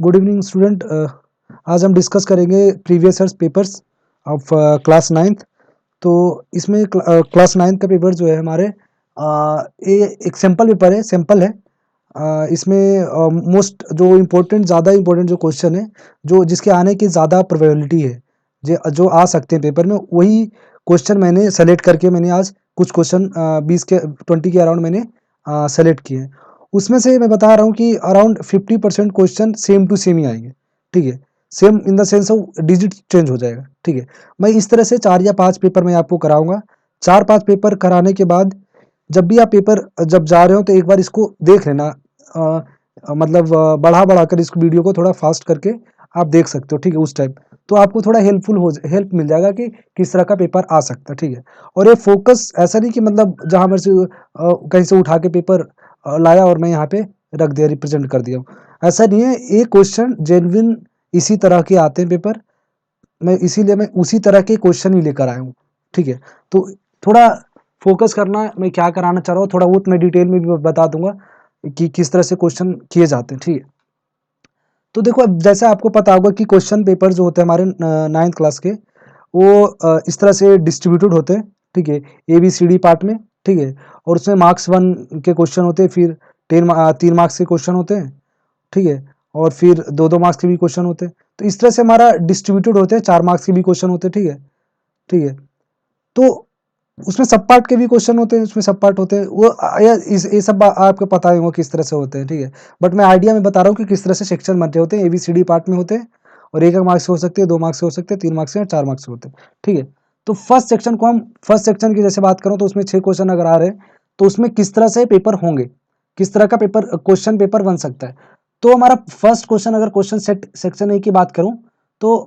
Good evening student. आज हम discuss करेंगे previous years papers of class ninth. तो इसमें क्लास नाइन्थ का पेपर जो है हमारे ये एक सैम्पल पेपर है, सैम्पल है। इसमें मोस्ट जो इम्पोर्टेंट ज़्यादा इम्पोर्टेंट जो क्वेश्चन है, जो जिसके आने की ज़्यादा प्रोबेबिलिटी है, जो आ सकते हैं पेपर में, वही क्वेश्चन मैंने सेलेक्ट करके मैंने आज कुछ क्वेश्चन 20 के अराउंड मैंने सेलेक्ट किए हैं। उसमें से मैं बता रहा हूँ कि around 50% question same to same ही आएंगे। ठीक है, same in the sense of digit change हो जाएगा। ठीक है, मैं इस तरह से 4 या 5 पेपर मैं आपको कराऊंगा। 4-5 पेपर कराने के बाद जब भी आप पेपर जब जा रहे हो तो एक बार इसको देख लेना। मतलब बढ़ा कर इस वीडियो को थोड़ा फास्ट करके आप देख सकते हो। ठीक है, उस टाइप तो आपको थोड़ा हेल्प मिल जाएगा कि किस तरह का पेपर आ सकता है। ठीक है, और ये फोकस ऐसा नहीं कि मतलब जहाँ मेरे से कहीं से उठा के पेपर लाया और मैं यहाँ पे रख दिया, रिप्रेजेंट कर दिया। ऐसा नहीं है, ये क्वेश्चन जेन्युइन इसी तरह के आते हैं पेपर। इसीलिए मैं उसी तरह के क्वेश्चन ही लेकर आया हूँ। ठीक है, तो थोड़ा फोकस करना, मैं क्या कराना चाह रहा हूँ थोड़ा बहुत मैं डिटेल में भी बता दूंगा कि किस तरह से क्वेश्चन किए जाते हैं। ठीक है, तो देखो अब जैसे आपको पता होगा कि क्वेश्चन पेपर जो होते हैं हमारे 9th क्लास के, वो इस तरह से डिस्ट्रीब्यूटेड होते हैं। ठीक है, ABCD पार्ट में। ठीक है, और उसमें मार्क्स 1 के क्वेश्चन होते हैं, फिर 3 मार्क्स के क्वेश्चन होते हैं। ठीक है, और फिर 2-2 मार्क्स के भी क्वेश्चन होते हैं। तो इस तरह से हमारा डिस्ट्रीब्यूटेड होते हैं, 4 मार्क्स के भी क्वेश्चन होते हैं। ठीक है, ठीक है, तो उसमें सब पार्ट के भी क्वेश्चन होते हैं, उसमें सब पार्ट होते हैं। वो ये सब आपको पता ही होगा किस तरह से होते हैं। ठीक है, बट मैं आइडिया में बता रहा हूँ कि किस तरह से सेक्शन बनते होते हैं। ABCD पार्ट में होते हैं, और 1 मार्क्स से हो सकते हैं, 2 मार्क्स से हो सकते हैं, 3 मार्क्स से और 4 मार्क्स से होते हैं। ठीक है, तो फर्स्ट सेक्शन की जैसे बात करूँ तो उसमें 6 क्वेश्चन अगर आ रहे हैं तो उसमें किस तरह से पेपर होंगे, किस तरह का पेपर क्वेश्चन पेपर बन सकता है। तो हमारा फर्स्ट क्वेश्चन, अगर क्वेश्चन सेक्शन ए की बात करूँ तो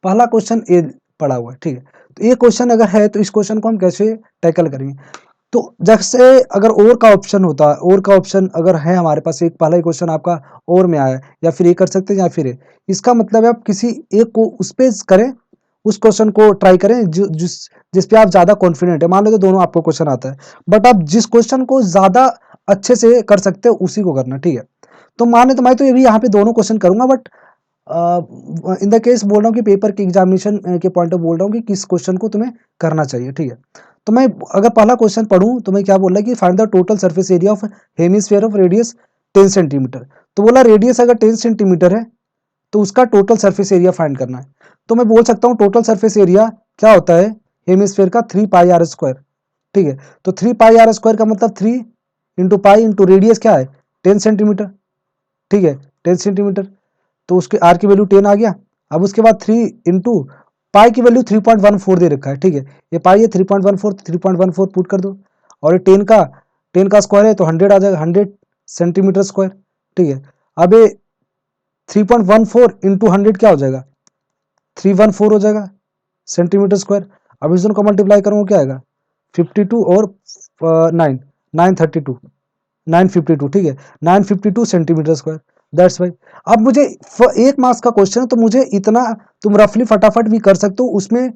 पहला क्वेश्चन ए पड़ा हुआ है। ठीक है, तो ये क्वेश्चन अगर है तो इस क्वेश्चन को हम कैसे टैकल करेंगे। तो जैसे अगर और का ऑप्शन होता है, और का ऑप्शन अगर है हमारे पास, एक पहला ही क्वेश्चन आपका और में आया है, या फिर ये कर सकते हैं या फिर इसका मतलब है आप किसी एक को उस पे करें, उस क्वेश्चन को ट्राई करें जिस पे आप ज्यादा कॉन्फिडेंट है। मान लो तो दोनों आपको क्वेश्चन आता है, बट आप जिस क्वेश्चन को ज्यादा अच्छे से कर सकते हो उसी को करना। ठीक है, तो मान लो तो मैं तो ये भी यहाँ पे दोनों क्वेश्चन करूंगा, बट इन द केस बोल रहा हूँ कि पेपर के एग्जामिनेशन के पॉइंट ऑफ बोल रहा हूँ कि किस क्वेश्चन को तुम्हें करना चाहिए। ठीक है, तो मैं अगर पहला क्वेश्चन पढ़ूं तो मैं क्या बोल रहा है कि find the total surface area of hemisphere of radius 10 centimetre. तो बोला रेडियस अगर 10 सेंटीमीटर है तो उसका टोटल सरफेस एरिया फाइंड करना है। तो मैं बोल सकता हूँ टोटल सरफेस एरिया क्या होता है हेमिस्फीयर का, 3πr²। ठीक है, तो 3πr² का मतलब 3 इंटू पाई इंटू रेडियस क्या है 10 सेंटीमीटर। ठीक है, 10 सेंटीमीटर, तो उसके आर की वैल्यू 10 आ गया। अब उसके बाद 3 इंटू पाई की वैल्यू 3.14 दे रखा है। ठीक है, ये पाई है 3.14, 3.14 पुट कर दो, और ये 10 का स्क्वायर है तो 100 आ जाएगा, 100 सेंटीमीटर स्क्वायर। ठीक है, अब ये 3.14 इंटू 100 क्या हो जाएगा, 314 हो जाएगा सेंटीमीटर स्क्वायर। अब इस दोनों को मल्टीप्लाई करूँगा क्या आएगा, 52 और 9 932 952। ठीक है, 952 सेंटीमीटर स्क्वायर, दैट्स वाई। अब मुझे 1 मार्क्स का क्वेश्चन है तो मुझे इतना तुम रफली फटाफट भी कर सकते हो। उसमें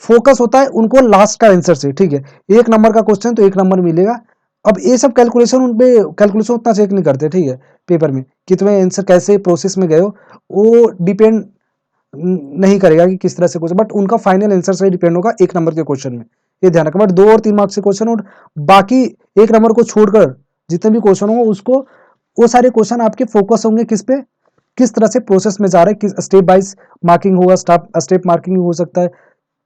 फोकस होता है उनको लास्ट का आंसर से। ठीक है, 1 नंबर का क्वेश्चन तो 1 नंबर मिलेगा। अब ये सब कैलकुलेशन उन पे कैलकुलेशन उतना चेक नहीं करते। ठीक है, पेपर में कि तुम्हें आंसर कैसे प्रोसेस में गए हो वो डिपेंड नहीं करेगा कि किस तरह से क्वेश्चन, बट उनका फाइनल आंसर से डिपेंड होगा 1 नंबर के क्वेश्चन में। ये ध्यान रखना, बट 2 और 3 मार्क्स के क्वेश्चन और बाकी 1 नंबर को छोड़कर जितने भी क्वेश्चन होंगे उसको, वो सारे क्वेश्चन आपके फोकस होंगे किस पे, किस तरह से प्रोसेस में जा रहा है, किस स्टेप बाइज मार्किंग होगा, स्टेप मार्किंग हो सकता है,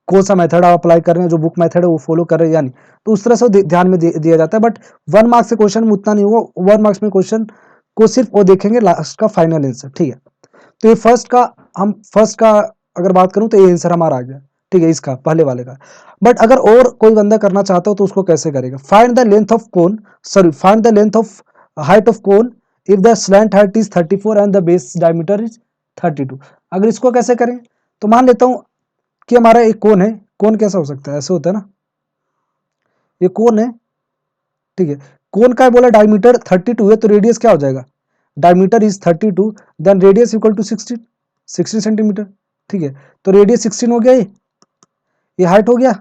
कौन सा मेथड आप अप्लाई कर रहे हैं, जो बुक मेथड है वो फॉलो कर रहे हैं या नहीं। तो उस तरह से ध्यान में दिया जाता है। बट 1 मार्क्स के क्वेश्चन में उतना नहीं होगा। 1 मार्क्स में क्वेश्चन को सिर्फ वो देखेंगे लास्ट का फाइनल आंसर। ठीक है, तो ये फर्स्ट का अगर बात करूं तो ये आंसर हमारा आ गया। ठीक है, इसका पहले वाले का। बट अगर और कोई बंदा करना चाहता हो तो उसको कैसे करेगा, find the length of cone, sorry find the length of height of cone if the slant height is 34 and the base diameter is 32। अगर इसको कैसे करें, तो मान लेता हूं कि हमारा एक कोन है। कोन कैसा हो सकता है, ऐसे होता है ना, ये कोन है। ठीक है, कोन का बोला डायमीटर 32 है तो रेडियस क्या हो जाएगा, diameter is 32, then radius equal to 16 centimetre. ठीक है, तो रेडियस 16 हो गया, ये हाइट हो गया,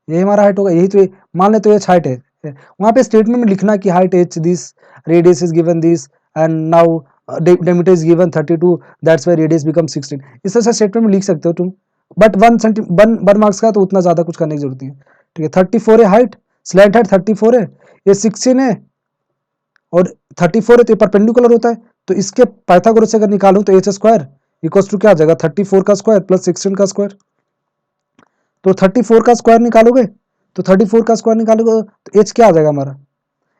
ये हमारा हाइट होगा। यही तो मान ले तो ये हाइट है। वहां पे स्टेटमेंट में लिखना कि height H this, radius is given this, and now diameter is given 32, that's why radius becomes 16। इस तरह से स्टेटमेंट में लिख सकते हो तुम, बट 1 मार्क्स का तो उतना ज़्यादा कुछ करने की जरूरत नहीं है। ठीक है, 34 है हाइट, स्लैंट हाइट 34 है, ये 16 है और 34 है तो ये परपेंडिकुलर होता है, तो इसके पाइथागोरस से अगर निकालूं तो एच स्क्वायर इक्वल्स टू क्या आ जाएगा, 34 का स्क्वायर प्लस 16 का स्क्वायर। तो 34 का स्क्वायर निकालोगे तो 34 का स्क्वायर निकालोगे तो एच क्या आ जाएगा हमारा,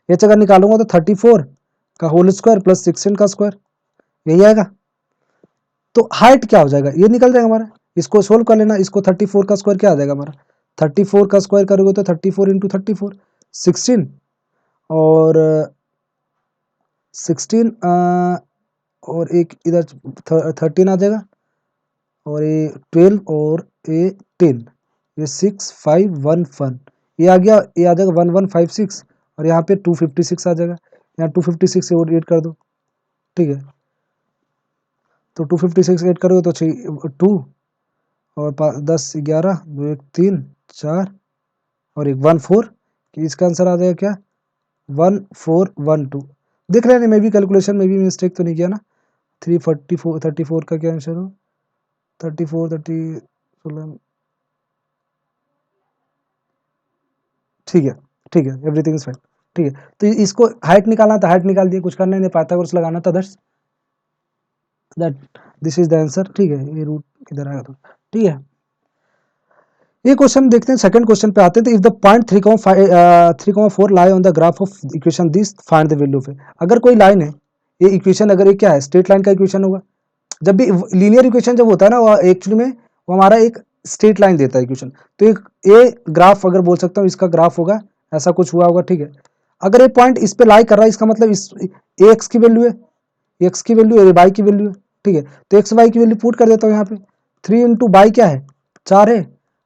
एच अगर निकालूंगा तो 34 का होल स्क्वायर प्लस 16 का स्क्वायर, यही आएगा। तो हाइट क्या हो जाएगा, ये निकल जाएगा हमारा, इसको सोल्व कर लेना। इसको 34 का स्क्वायर क्या आ जाएगा हमारा, 34 का स्क्वायर करोगे तो 34 इंटू 34 16 और 16 और एक इधर 13 आ जाएगा और ये 12 और ये 10, ये 6 5 1 1, ये आ गया, ये आ जाएगा 1156 और यहाँ पे 256 आ जाएगा, यहाँ 256 से और ऐड कर दो। ठीक है, तो 256 ऐड करोगे तो 2 और 10 11 2 1 3 4 और एक 1 4, कि इसका आंसर आ जाएगा क्या 1412। देख रहे हैं मैं भी कैलकुलेशन में भी मिस्टेक तो नहीं किया ना। 34 का क्या आंसर हो, 34 30 16, ठीक है ठीक है, एवरीथिंग इज फाइन। ठीक है, तो इसको हाइट निकालना था, हाइट निकाल दिया, कुछ करना नहीं, पाइथागोरस लगाना था, that this is the answer. ठीक है, ये रूट इधर आएगा तो ठीक है। ये क्वेश्चन देखते हैं, सेकंड क्वेश्चन पे आते हैं। तो if the point 3,4 lie on the graph of equation this find the value of A. अगर कोई लाइन है, ये इक्वेशन अगर ये क्या है, स्ट्रेट लाइन का इक्वेशन होगा। जब भी लीनियर इक्वेशन जब होता है ना, वो एक्चुअली में वो हमारा एक स्ट्रेट लाइन देता है इक्वेशन। तो एक ए ग्राफ अगर बोल सकता हूँ, इसका ग्राफ होगा, ऐसा कुछ हुआ होगा। ठीक है, अगर ये पॉइंट इस पे लाई कर रहा है, इसका मतलब इस ए एक्स की वैल्यू है, एक्स की वैल्यू है, वाई की वैल्यू है। ठीक है, तो एक्स वाई की वैल्यू पुट कर देता हूँ यहाँ पे। 3 इंटू बाई क्या है 4 है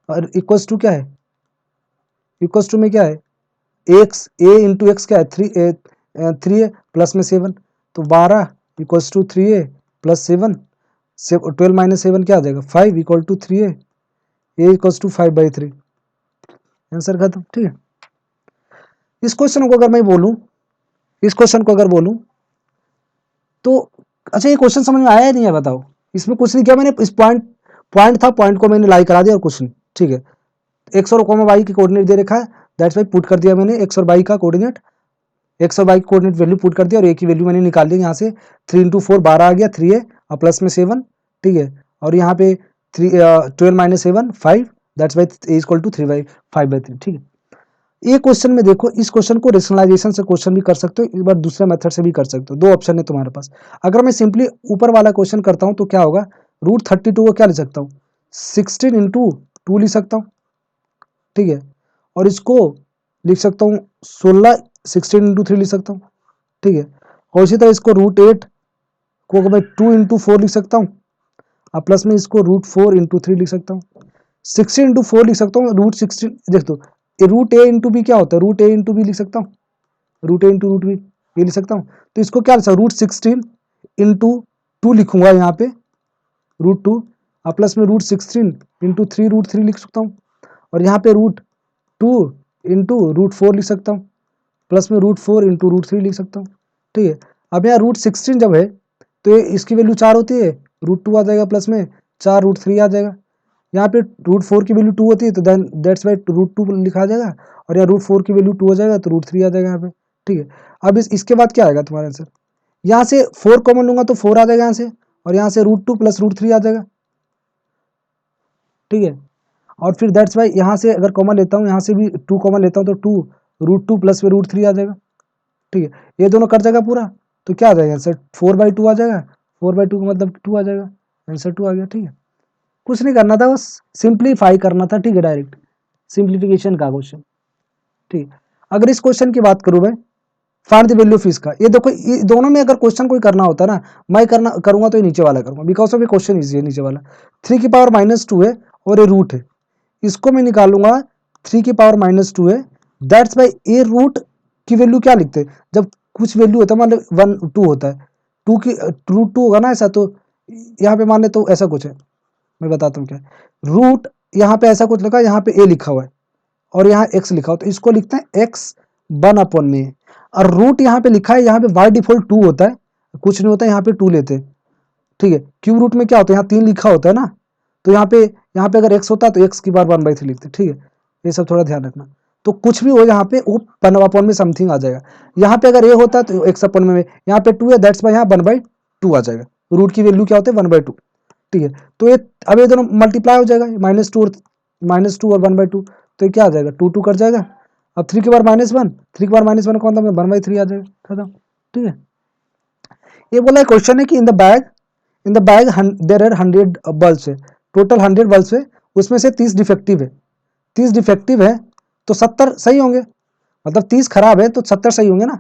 और इक्वल्स टू क्या है, इक्वल्स टू में क्या है एक्स, ए इंटू एक्स क्या है 3 है प्लस में 7, तो 12 इक्वल्स टू 3 है प्लस 7, 12 माइनस 7 क्या आ जाएगा 5 इक्वल टू 3 है, ए इक्वल्स टू 5/3, आंसर खत्म। ठीक है, इस क्वेश्चन को अगर मैं बोलूं, इस क्वेश्चन को अगर बोलूं तो अच्छा, ये क्वेश्चन समझ में आया नहीं है बताओ। इसमें कुछ नहीं किया मैंने, इस पॉइंट था, पॉइंट को मैंने लाई करा दिया और कुछ नहीं। ठीक है, एक्स और वाई की कोऑर्डिनेट दे रखा है, दैट्स वाई पुट कर दिया मैंने एक्स और वाई का कोऑर्डिनेट, एक्स और वाई की कोऑर्डिनेट वैल्यू पुट कर दिया और ए की वैल्यू मैंने निकाल दी यहाँ से। 3 इंटू 4 12 आ गया, 3 है और प्लस में 7। ठीक है, और यहाँ पे 12 minus 7 5, that's why a equal to 5/3। ठीक है, ये क्वेश्चन में देखो, इस क्वेश्चन को रेशनलाइजेशन से क्वेश्चन भी कर सकते हो, इस बार दूसरे मेथड से भी कर सकते हो, दो ऑप्शन है तुम्हारे पास। अगर मैं सिंपली ऊपर वाला क्वेश्चन करता हूं तो क्या होगा, √32 को क्या लिख सकता हूँ 16 इंटू 2 लिख सकता हूँ। ठीक है, और इसको लिख सकता हूँ 16 इंटू 3 लिख सकता हूँ। ठीक है, और इसी तरह इसको √8 को मैं 2 इंटू 4 लिख सकता हूँ और प्लस में इसको √4 इंटू 3 लिख सकता हूँ। 16 इंटू 4 लिख सकता हूँ, √16 देख दो, रूट ए इंटू बी क्या होता है, √a इंटू बी लिख सकता हूँ, √a इंटू √b ये लिख सकता हूँ। तो इसको क्या लिख सकता हूँ, √16 इंटू 2 लिखूंगा यहाँ पे √2 और प्लस में √16 इंटू 3 √3 लिख सकता हूँ, और यहाँ पे √2 इंटू √4 लिख सकता हूँ, प्लस में √4 इंटू √3 लिख सकता हूँ। ठीक है, अब यहाँ √16 जब है तो इसकी वैल्यू 4 होती है, √2 आ जाएगा, प्लस में 4 √3 आ जाएगा। यहाँ पे √4 की वैल्यू 2 होती है तो देन दैट्स वाई √2 लिखा जाएगा, और यहाँ √4 की वैल्यू 2 हो जाएगा तो √3 आ जाएगा यहाँ पे। ठीक है, अब इसके बाद क्या आएगा तुम्हारा आंसर, यहाँ से 4 कॉमन लूंगा तो 4 आ जाएगा यहाँ से, और यहाँ से √2 प्लस √3 आ जाएगा। ठीक है, और फिर दैट्स वाई यहाँ से अगर कॉमन लेता हूँ, यहाँ से भी 2 कॉमन लेता हूँ तो 2 √2 प्लस में √3 आ जाएगा। ठीक है, ये दोनों कट जाएगा पूरा, तो क्या आ जाएगा आंसर 4/2 आ जाएगा, 4/2 का मतलब 2 आ जाएगा, आंसर 2 आ गया। ठीक है, कुछ नहीं करना था, बस सिंप्लीफाई करना था। ठीक है, डायरेक्ट सिंप्लीफिकेशन का क्वेश्चन। ठीक है, अगर इस क्वेश्चन की बात करूं मैं, फाइंड द वैल्यू ऑफ इसका, ये देखो ये दोनों में अगर क्वेश्चन कोई करना होता ना, मैं करूंगा तो ये नीचे वाला करूंगा, बिकॉज ऑफ ये क्वेश्चन इजी है नीचे वाला। 3 की पावर -2 है और ये रूट है, इसको मैं निकालूंगा 3 की पावर -2 है, दैट्स बाई ए रूट की वैल्यू क्या लिखते हैं, जब कुछ वैल्यू होता है मान लो 1 2 होता है, 2 की √2 होगा ना ऐसा, तो यहाँ पे मान ले तो ऐसा कुछ है, मैं बताता हूँ क्या रूट, यहाँ पे ऐसा कुछ लिखा है, यहाँ पे ए लिखा हुआ है और यहाँ एक्स लिखा हो, तो इसको लिखते हैं x 1/में, और रूट यहाँ पे लिखा है, यहाँ पे बाय डिफॉल्ट 2 होता है, कुछ नहीं होता, यहाँ पे 2 लेते हैं, ठीक है। क्यूब रूट में क्या होता है, यहाँ 3 लिखा होता है ना, तो यहाँ पे अगर x होता तो x की बार 1/3 लिखते, ठीक है। ये सब थोड़ा ध्यान रखना। तो कुछ भी हो यहाँ पे वो 1/, में समथिंग आ जाएगा। यहाँ पे अगर a होता तो x/, में यहाँ पे 2 है, दैट्स वाई यहाँ 1/2 आ जाएगा। रूट की वैल्यू क्या होती है, 1/2, ठीक है। तो ये अब ये दोनों मल्टीप्लाई हो जाएगा, -2 और 1/2, तो ये क्या आ जाएगा, 2 कर जाएगा। अब 3 की बार -1, 3 की बार -1 कौन था, 1/3 आ जाएगा, खत्म, ठीक है। ये बोला है क्वेश्चन है कि in the bag there are 100 bulbs है, टोटल 100 बल्ब्स है, उसमें से 30 डिफेक्टिव है, 30 डिफेक्टिव है तो 70 सही होंगे, मतलब 30 खराब है तो 70 सही होंगे ना,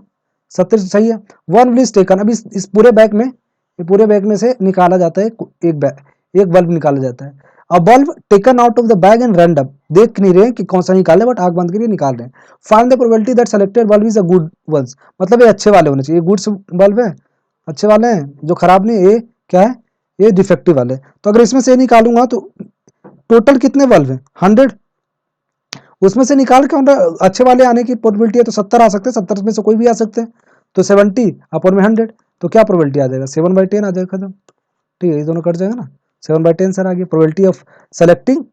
70 सही है। 1 विल इज टेकन, अब इस पूरे बैग में, ये पूरे बैग में से निकाला जाता है एक बल्ब निकाला जाता है। अ bulb taken out of the bag and random, देख नहीं रहे कि कौन सा निकाले, बट आग बंद करके निकाल रहे हैं। Find the probability that selected bulb is a good ones, मतलब ये अच्छे वाले होने चाहिए, गुड्स बल्ब है, अच्छे वाले हैं, जो खराब नहीं, ये क्या है, ये डिफेक्टिव वाले। तो अगर इसमें से निकालूंगा तो टोटल कितने बल्ब हैं, 100, उसमें से निकाल के अच्छे वाले आने की प्रोबेबिलिटी है तो 70 आ सकते हैं, 70 में से कोई भी आ सकते हैं, तो 70 अपन में 100, तो क्या प्रोबेबिलिटी आ जाएगा, 7/10 आ जाएगा, खत्म, ठीक है। ये दोनों कट जाएगा ना, 7/10 सर आ गया। Probability of selecting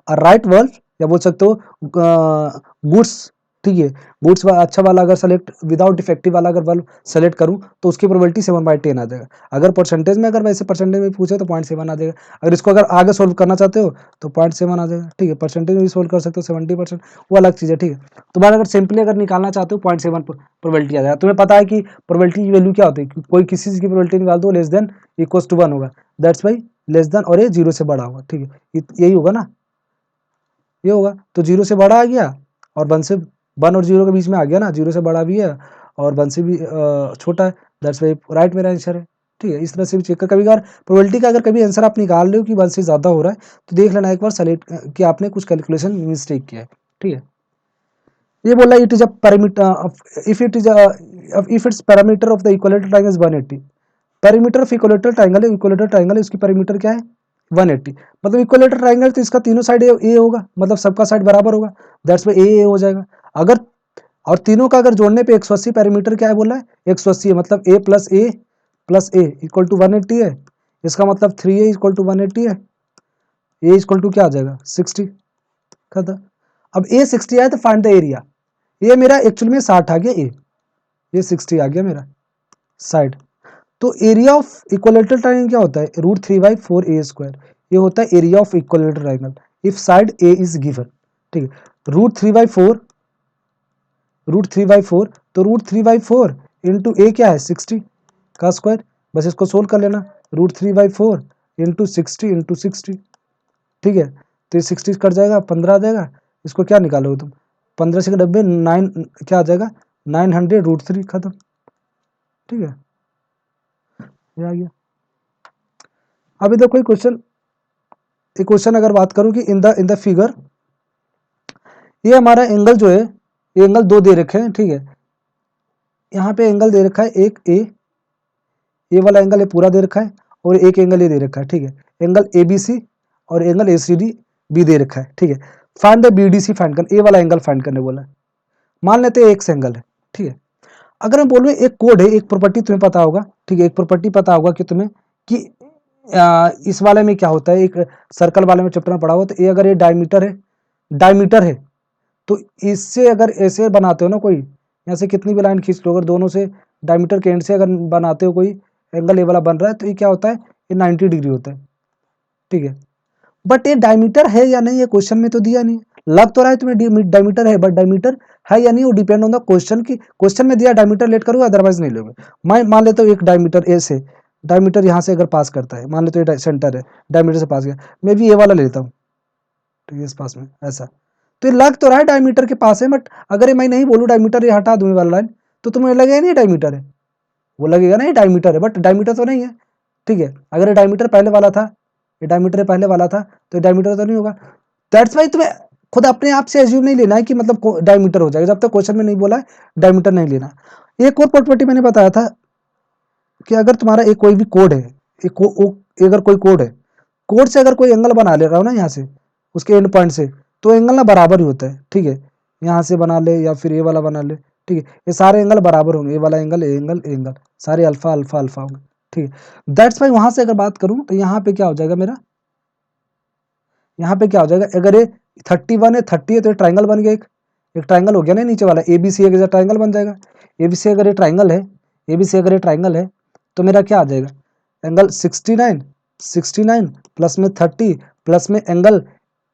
right bulb, या बोल सकते हो गुड्स, ठीक है, गुड्स अच्छा वाला अगर सेलेक्ट, विदाउट डिफेक्टिव वाला अगर बल्ब सेलेक्ट करूं तो उसकी प्रोबेबिलिटी 7/10 आ जाएगा। अगर परसेंटेज में, अगर वैसे परसेंटेज में पूछे तो 0.7 आ जाएगा। अगर इसको अगर आगे सोल्व करना चाहते हो तो 0.7 आ जाएगा, ठीक है। परसेंटेज में भी सोल्व कर सकते हो, 70%, वो अलग चीज़ है, ठीक है। तुम्हारा अगर सिंपली अगर निकालना चाहते हो 0.7 प्रोबेबिलिटी आ जाएगा। तुम्हें पता है कि प्रोबेबिलिटी की वैल्यू क्या होती है, कोई किसी चीज़ की प्रोबेबिलिटी निकाल दो, लेस देन इक्वल्स टू 1 होगा, दैट्स वाई लेस देन, और ये 0 से बड़ा होगा, ठीक है, यही होगा ना, ये होगा। तो 0 से बड़ा आ गया और 1 और 0 के बीच में आ गया ना, 0 से बड़ा भी है और 1 से भी छोटा है, दैट्स वाई राइट मेरा आंसर है, ठीक है। इस तरह से भी चेक कर, कभी बार प्रोबेबिलिटी का अगर कभी आंसर आप निकाल रहे हो कि 1 से ज़्यादा हो रहा है तो देख लेना एक बार सेलेक्ट कि आपने कुछ कैलकुलेशन मिस्टेक किया है, ठीक है। ये बोला it is a parameter, if it's parameter of the equilateral triangle is 180, parameter of equilateral triangle है, इक्विलेटरल ट्रायंगल है, उसकी पैरामीटर क्या है, 180, मतलब इक्विलेटरल ट्रायंगल तो इसका तीनों साइड ए होगा, मतलब सबका साइड बराबर होगा, दैट्स वाई ए हो जाएगा। अगर और तीनों का अगर जोड़ने पे 180, पैरामीटर क्या है बोला है, 180 है, मतलब ए इक्वल टू 180 है, इसका मतलब 3a इक्वल टू 180 है, ए इक्वल टू क्या आ जाएगा, 60, खत्म। अब ए 60 आया तो फाइंड द एरिया, ये मेरा एक्चुअल में 60 आ गया, ये 60 आ गया मेरा साइड। तो एरिया ऑफ इक्विलेटरल ट्रायंगल क्या होता है, √3/4a², ये होता है area of equilateral triangle if side A is given, ठीक है। √3/4 तो √3/4 इंटू ए क्या है, 60 का स्क्वायर, बस इसको सोल्व कर लेना, √3/4 इंटू 60, ठीक है। तो ये 60 कट जाएगा, 15 आ जाएगा, इसको क्या निकालोगे तुम, 15 से 90, 9 क्या आ जाएगा, 900√3, खत्म, ठीक है, ये आ गया। अभी देखो ये क्वेश्चन अगर बात करूं कि इन द फिगर, ये हमारा एंगल जो है, ये एंगल दो दे रखे हैं, ठीक है। यहाँ पे एंगल दे रखा है एक ए वाला एंगल ये पूरा दे रखा है, और एक एंगल ये दे रखा है, ठीक है। एंगल ABC और एंगल ACD भी दे रखा है, ठीक है। फाइंड द BDC, फाइंड करना, ए वाला एंगल फाइंड करने बोला है। मान लेते हैं एक्स एंगल है, ठीक है। अगर मैं बोलूँ एक कोड है, एक प्रॉपर्टी तुम्हें पता होगा, ठीक है, एक प्रॉपर्टी पता होगा कि तुम्हें कि इस वाले में क्या होता है, एक सर्कल वाले में चैप्टर में पढ़ा हुआ, तो ये अगर ये डायमीटर है तो इससे अगर ऐसे बनाते हो ना कोई, यहाँ से कितनी भी लाइन खींच लो, अगर दोनों से डायमीटर के एंड से अगर बनाते हो कोई एंगल ये वाला बन रहा है, तो ये क्या होता है, ये 90 डिग्री होता है, ठीक है। बट ये डायमीटर है या नहीं, ये क्वेश्चन में तो दिया नहीं, लग तो रहा है तुम्हें डायमीटर है, बट डायमीटर है या नहीं वो डिपेंड ऑन द क्वेश्चन की, क्वेश्चन में दिया डायमीटर लेट करोगे, अदरवाइज नहीं लोगे। मैं मान लेता हूँ एक डायमीटर ए से, डायमीटर यहाँ से अगर पास करता है, मान लेते हो ये सेंटर है, डायमीटर से पास गया, मैं भी ए वाला लेता हूँ, ठीक है, इस पास में ऐसा, तो ये लग तो रहा है डायमीटर के पास है, बट अगर ये मैं नहीं बोलूँ डायमीटर, ये हटा दूँ वाला लाइन, तो तुम्हें लगेगा नहीं डायमीटर है, वो लगेगा नहीं डायमीटर है, बट डायमीटर तो नहीं है, ठीक है। अगर ये डायमीटर पहले वाला था, ये डायमीटर पहले वाला था, तो ये डायमीटर तो नहीं होगा। दैट्स वाई तुम्हें खुद अपने आप से एज्यूम नहीं लेना है कि मतलब डायमीटर हो जाएगा, जब तक क्वेश्चन में नहीं बोला है डायमीटर नहीं लेना। एक और प्रॉपर्टी मैंने बताया था कि अगर तुम्हारा एक कोई भी कोड है, अगर कोई कोड है, कोड से अगर कोई एंगल बना ले रहा हो ना यहाँ से, उसके एंड पॉइंट से, तो एंगल ना बराबर ही होता है, ठीक है। यहाँ से बना ले या फिर ये वाला बना ले, ठीक है, ये सारे एंगल बराबर होंगे, ये वाला एंगल, ये एंगल, ये एंगल, सारे अल्फा अल्फा अल्फा होंगे। ठीक है, दैट्स वाई वहां से अगर बात करूं तो यहाँ पे क्या हो जाएगा मेरा, यहाँ पे क्या हो जाएगा, अगर ये 31 है 30 है तो ये ट्राइंगल बन गया, एक ट्राइंगल हो गया ना नीचे वाला, एबीसी एक ट्राइंगल बन जाएगा। एबीसी अगर ये ट्राइंगल है, एबीसी अगर ये ट्राइंगल है तो मेरा क्या आ जाएगा, एंगल 69, 69 प्लस में 30 प्लस में एंगल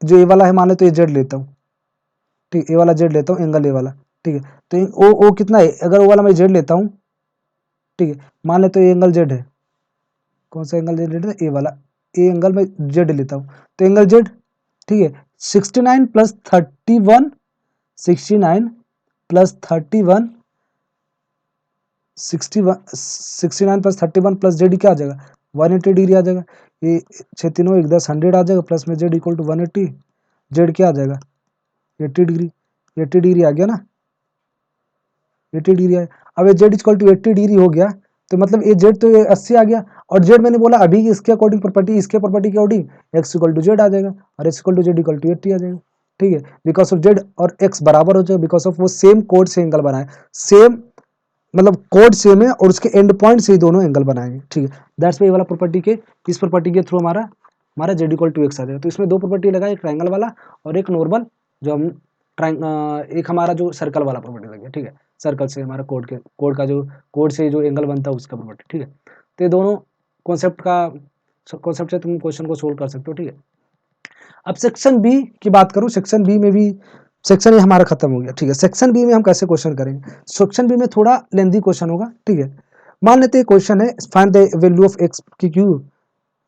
जो ये वाला है, माने तो ये जेड लेता हूँ, ठीक, ये वाला जेड लेता हूँ, एंगल ये वाला, ठीक है, तो ओ कितना है, अगर वो वाला मैं जेड लेता हूँ, ठीक है, मान ले तो ये एंगल जेड है, कौन सा एंगल जेड है, ये वाला, ये एंगल में जेड लेता हूँ, तो एंगल जेड, ठीक है, 69 plus 31, 69 plus 31, 69 plus 31 plus Z क्या आ जाएगा, 180 डिग्री आ जाएगा। ये 6 तीनों 1 10 100 आ जाएगा, प्लस में जेड इक्वल टू 180, जेड क्या आ जाएगा 80 डिग्री, 80 डिग्री आ गया ना, 80 डिग्री है। अब ये जेड इक्वल टू 80 डिग्री हो गया, तो मतलब ये जेड तो ये 80 आ गया, और जेड मैंने बोला अभी इसके अकॉर्डिंग प्रॉपर्टी, इसके प्रॉपर्टी के according X equal to Z आ जाएगा, और X equal to Z equal to 80 आ जाएगा। ठीक है, बिकॉज ऑफ जेड और एक्स बराबर हो जाएगा, बिकॉज ऑफ वो सेम कोड से एंगल बनाए, सेम मतलब कोड सेम है और उसके एंड पॉइंट से ही दोनों एंगल बनाएंगे। ठीक है, दैट्स वाई ये वाला प्रॉपर्टी के, इस प्रॉपर्टी के थ्रू हमारा हमारा जेड इक्वल टू एक्स आ जाएगा। तो इसमें दो प्रॉपर्टी लगा, एक ट्राइंगल वाला और एक नॉर्मल, जो हम एक हमारा जो सर्कल वाला प्रॉपर्टी लग गया। ठीक है, सर्कल से हमारा कोड का जो कोड से जो एंगल बनता है उसका प्रॉपर्टी। ठीक है, तो ये दोनों कॉन्सेप्ट से तुम क्वेश्चन को सोल्व कर सकते हो। ठीक है, अब सेक्शन बी की बात करूं, सेक्शन बी में भी, सेक्शन ए हमारा खत्म हो गया। ठीक है, सेक्शन बी में हम कैसे क्वेश्चन करेंगे, सेक्शन बी में थोड़ा लेंदी क्वेश्चन होगा। ठीक है, मान लेते हैं क्वेश्चन है find the value of x की क्यू,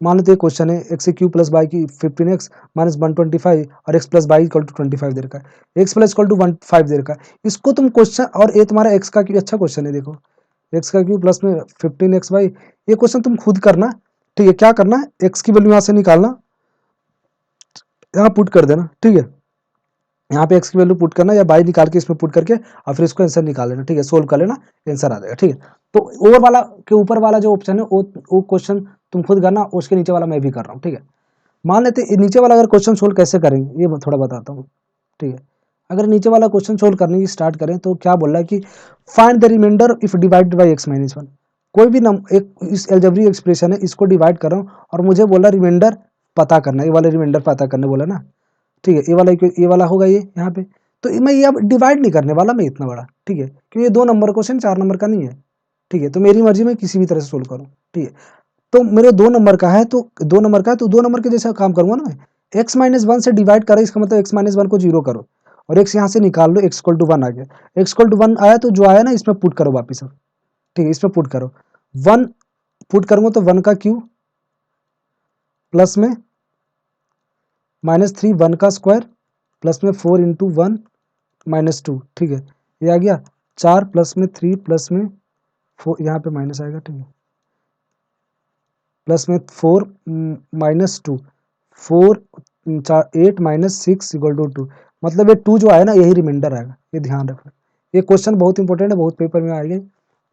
मान लेते हैं क्वेश्चन है एक्स की क्यू प्लस वाई की 15x माइनस 125 और x plus y equal to 25 दे रखा है, एक्स प्लस इक्वल टू 15 दे रखा है। इसको तुम क्वेश्चन, और ये तुम्हारा एक्स का क्यू, अच्छा क्वेश्चन है, देखो एक्स का क्यू प्लस में 15x वाई, ये क्वेश्चन तुम खुद करना। ठीक है, क्या करना है, एक्स की वैल्यू यहाँ से निकालना, यहाँ पुट कर देना। ठीक है, यहाँ पे एक्स की वैल्यू पुट करना या बाई निकाल के इसमें पुट करके और फिर इसको आंसर निकाल लेना। ठीक है, सोल्व कर लेना, आंसर आ जाएगा। ठीक है, तो ओवर वाला के ऊपर वाला जो ऑप्शन है वो क्वेश्चन तुम खुद करना, उसके नीचे वाला मैं भी कर रहा हूँ। ठीक है, मान लेते नीचे वाला अगर क्वेश्चन सोल्व कैसे करेंगे ये मैं थोड़ा बताता हूँ। ठीक है, अगर नीचे वाला क्वेश्चन सोल्व करने की स्टार्ट करें तो क्या बोल रहा है कि find the remainder if divided by x minus 1, कोई भी एक इस एल्जेब्रिक एक्सप्रेशन है, इसको डिवाइड कर रहा हूँ और मुझे बोला रिमाइंडर पता करना, ये वाला रिमाइंडर पता करने बोला ना। ठीक है, ये वाला होगा ये यहाँ पे, तो मैं ये अब डिवाइड नहीं करने वाला मैं इतना बड़ा। ठीक है, क्योंकि ये 2 नंबर क्वेश्चन 4 नंबर का नहीं है। ठीक है, तो मेरी मर्जी में किसी भी तरह से सोल्व करूँ। ठीक है, तो मेरे 2 नंबर का है, तो 2 नंबर का है तो 2 नंबर के जैसा काम करूंगा ना मैं, एक्स माइनस 1 से डिवाइड करो, इसका मतलब एक्स माइनस 1 को 0 करो और एक्स यहाँ से निकाल लो, एक्स इक्वल टू 1 आ गया, एक्स इक्वल टू 1 आया तो जो आया ना इसमें पुट करो वापिस अब। ठीक है, इसमें पुट करो, 1 पुट करूंगा तो 1 का क्यू प्लस में -3 1 का स्क्वायर प्लस में 4 इंटू 1 -2। ठीक है, ये आ गया 4 प्लस में 3 प्लस में 4, यहाँ पे माइनस आएगा। ठीक है, प्लस में 4 -2, 4 8 -6 इक्वल टू 2, मतलब ये 2 जो आया ना यही रिमाइंडर आएगा, ये ध्यान रखना। ये क्वेश्चन बहुत इंपॉर्टेंट है, बहुत पेपर में आएगा,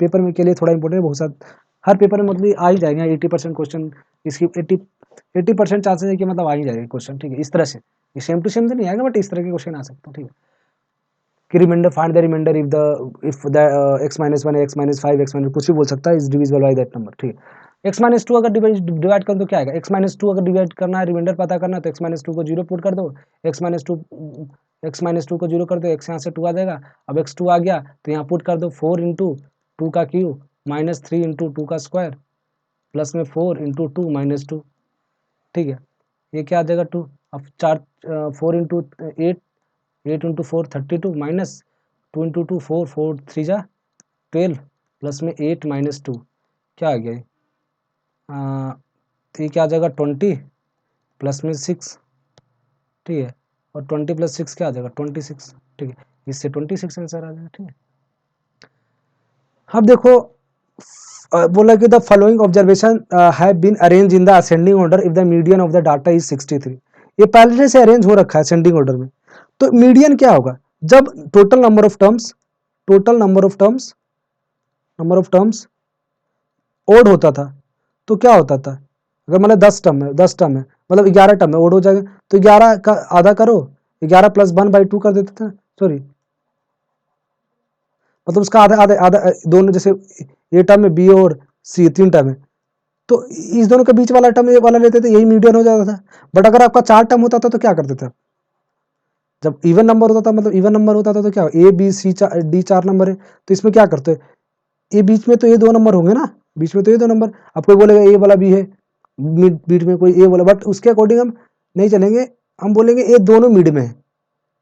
पेपर में के लिए थोड़ा इंपॉर्टेंट है, बहुत सारा हर पेपर में मतलब आ ही जाएगा 80% क्वेश्चन, इसकी 80% चांसेस है कि मतलब आ ही जाएगा क्वेश्चन। ठीक है, इस तरह से, ये सेम टू सेम तो नहीं आएगा बट इस तरह के क्वेश्चन आ सकते हैं। ठीक है, कि remainder find the remainder if the x minus 1 x minus 5 x minus कुछ भी बोल सकता है, is divisible by that number. ठीक है, एक्स माइनस 2 अगर डिवाइड कर दो क्या आएगा, एक्स माइनस 2 अगर डिवाइड करना है, रिमाइंडर पता करना है तो एक्स माइनस 2 को 0 पुट कर दो, एक्स माइनस टू को 0 कर दो, एक्स यहाँ से 2 आ जाएगा। अब एक्स 2 आ गया तो यहाँ पुट कर दो 4 इंटू 2 का क्यू -3 इंटू 2 का स्क्वायर प्लस में 4 इंटू 2 -2। ठीक है, ये क्या आ जाएगा 2, अब 4 इंटू 8, 8 इंटू 4 32 माइनस 2 इंटू 2 4, 4 3 जा 12 प्लस में 8 -2 क्या आ गया, तो ये क्या आ जाएगा 20 प्लस में 6। ठीक है, और 20 प्लस 6 क्या आ जाएगा 26। ठीक है, इससे 26 आंसर आ जाएगा। ठीक है, अब देखो बोला कि the following observation have been arrange in the ascending order if the median of the data is 63, ये पहले से अरेंज हो रखा है असेंडिंग ऑर्डर में। तो मीडियन क्या होगा, जब total number of terms, total number of terms odd होता था तो क्या होता था, अगर मतलब 10 टर्म है मतलब 11 टर्म है, ओड हो जाएगा तो 11 का आधा करो, 11 प्लस 1/2 कर देते थे, सॉरी मतलब उसका आधा आधा आधा दोनों, जैसे ए टर्म में बी और सी 3 टर्म है, तो इस दोनों के बीच वाला टर्म ये वाला लेते थे, यही मीडियन हो जाता था। बट अगर आपका 4 टर्म होता था तो क्या करते थे? जब इवन नंबर होता था, मतलब इवन नंबर होता था तो क्या, A B C D 4 number है, तो इसमें क्या करते हैं, ये बीच में तो ये 2 नंबर होंगे ना, बीच में तो ये 2 नंबर। अब कोई बोलेगा ए वाला बी है, बीच में कोई ए वाला, बट उसके अकॉर्डिंग हम नहीं चलेंगे, हम बोलेंगे ये दोनों मिड में है,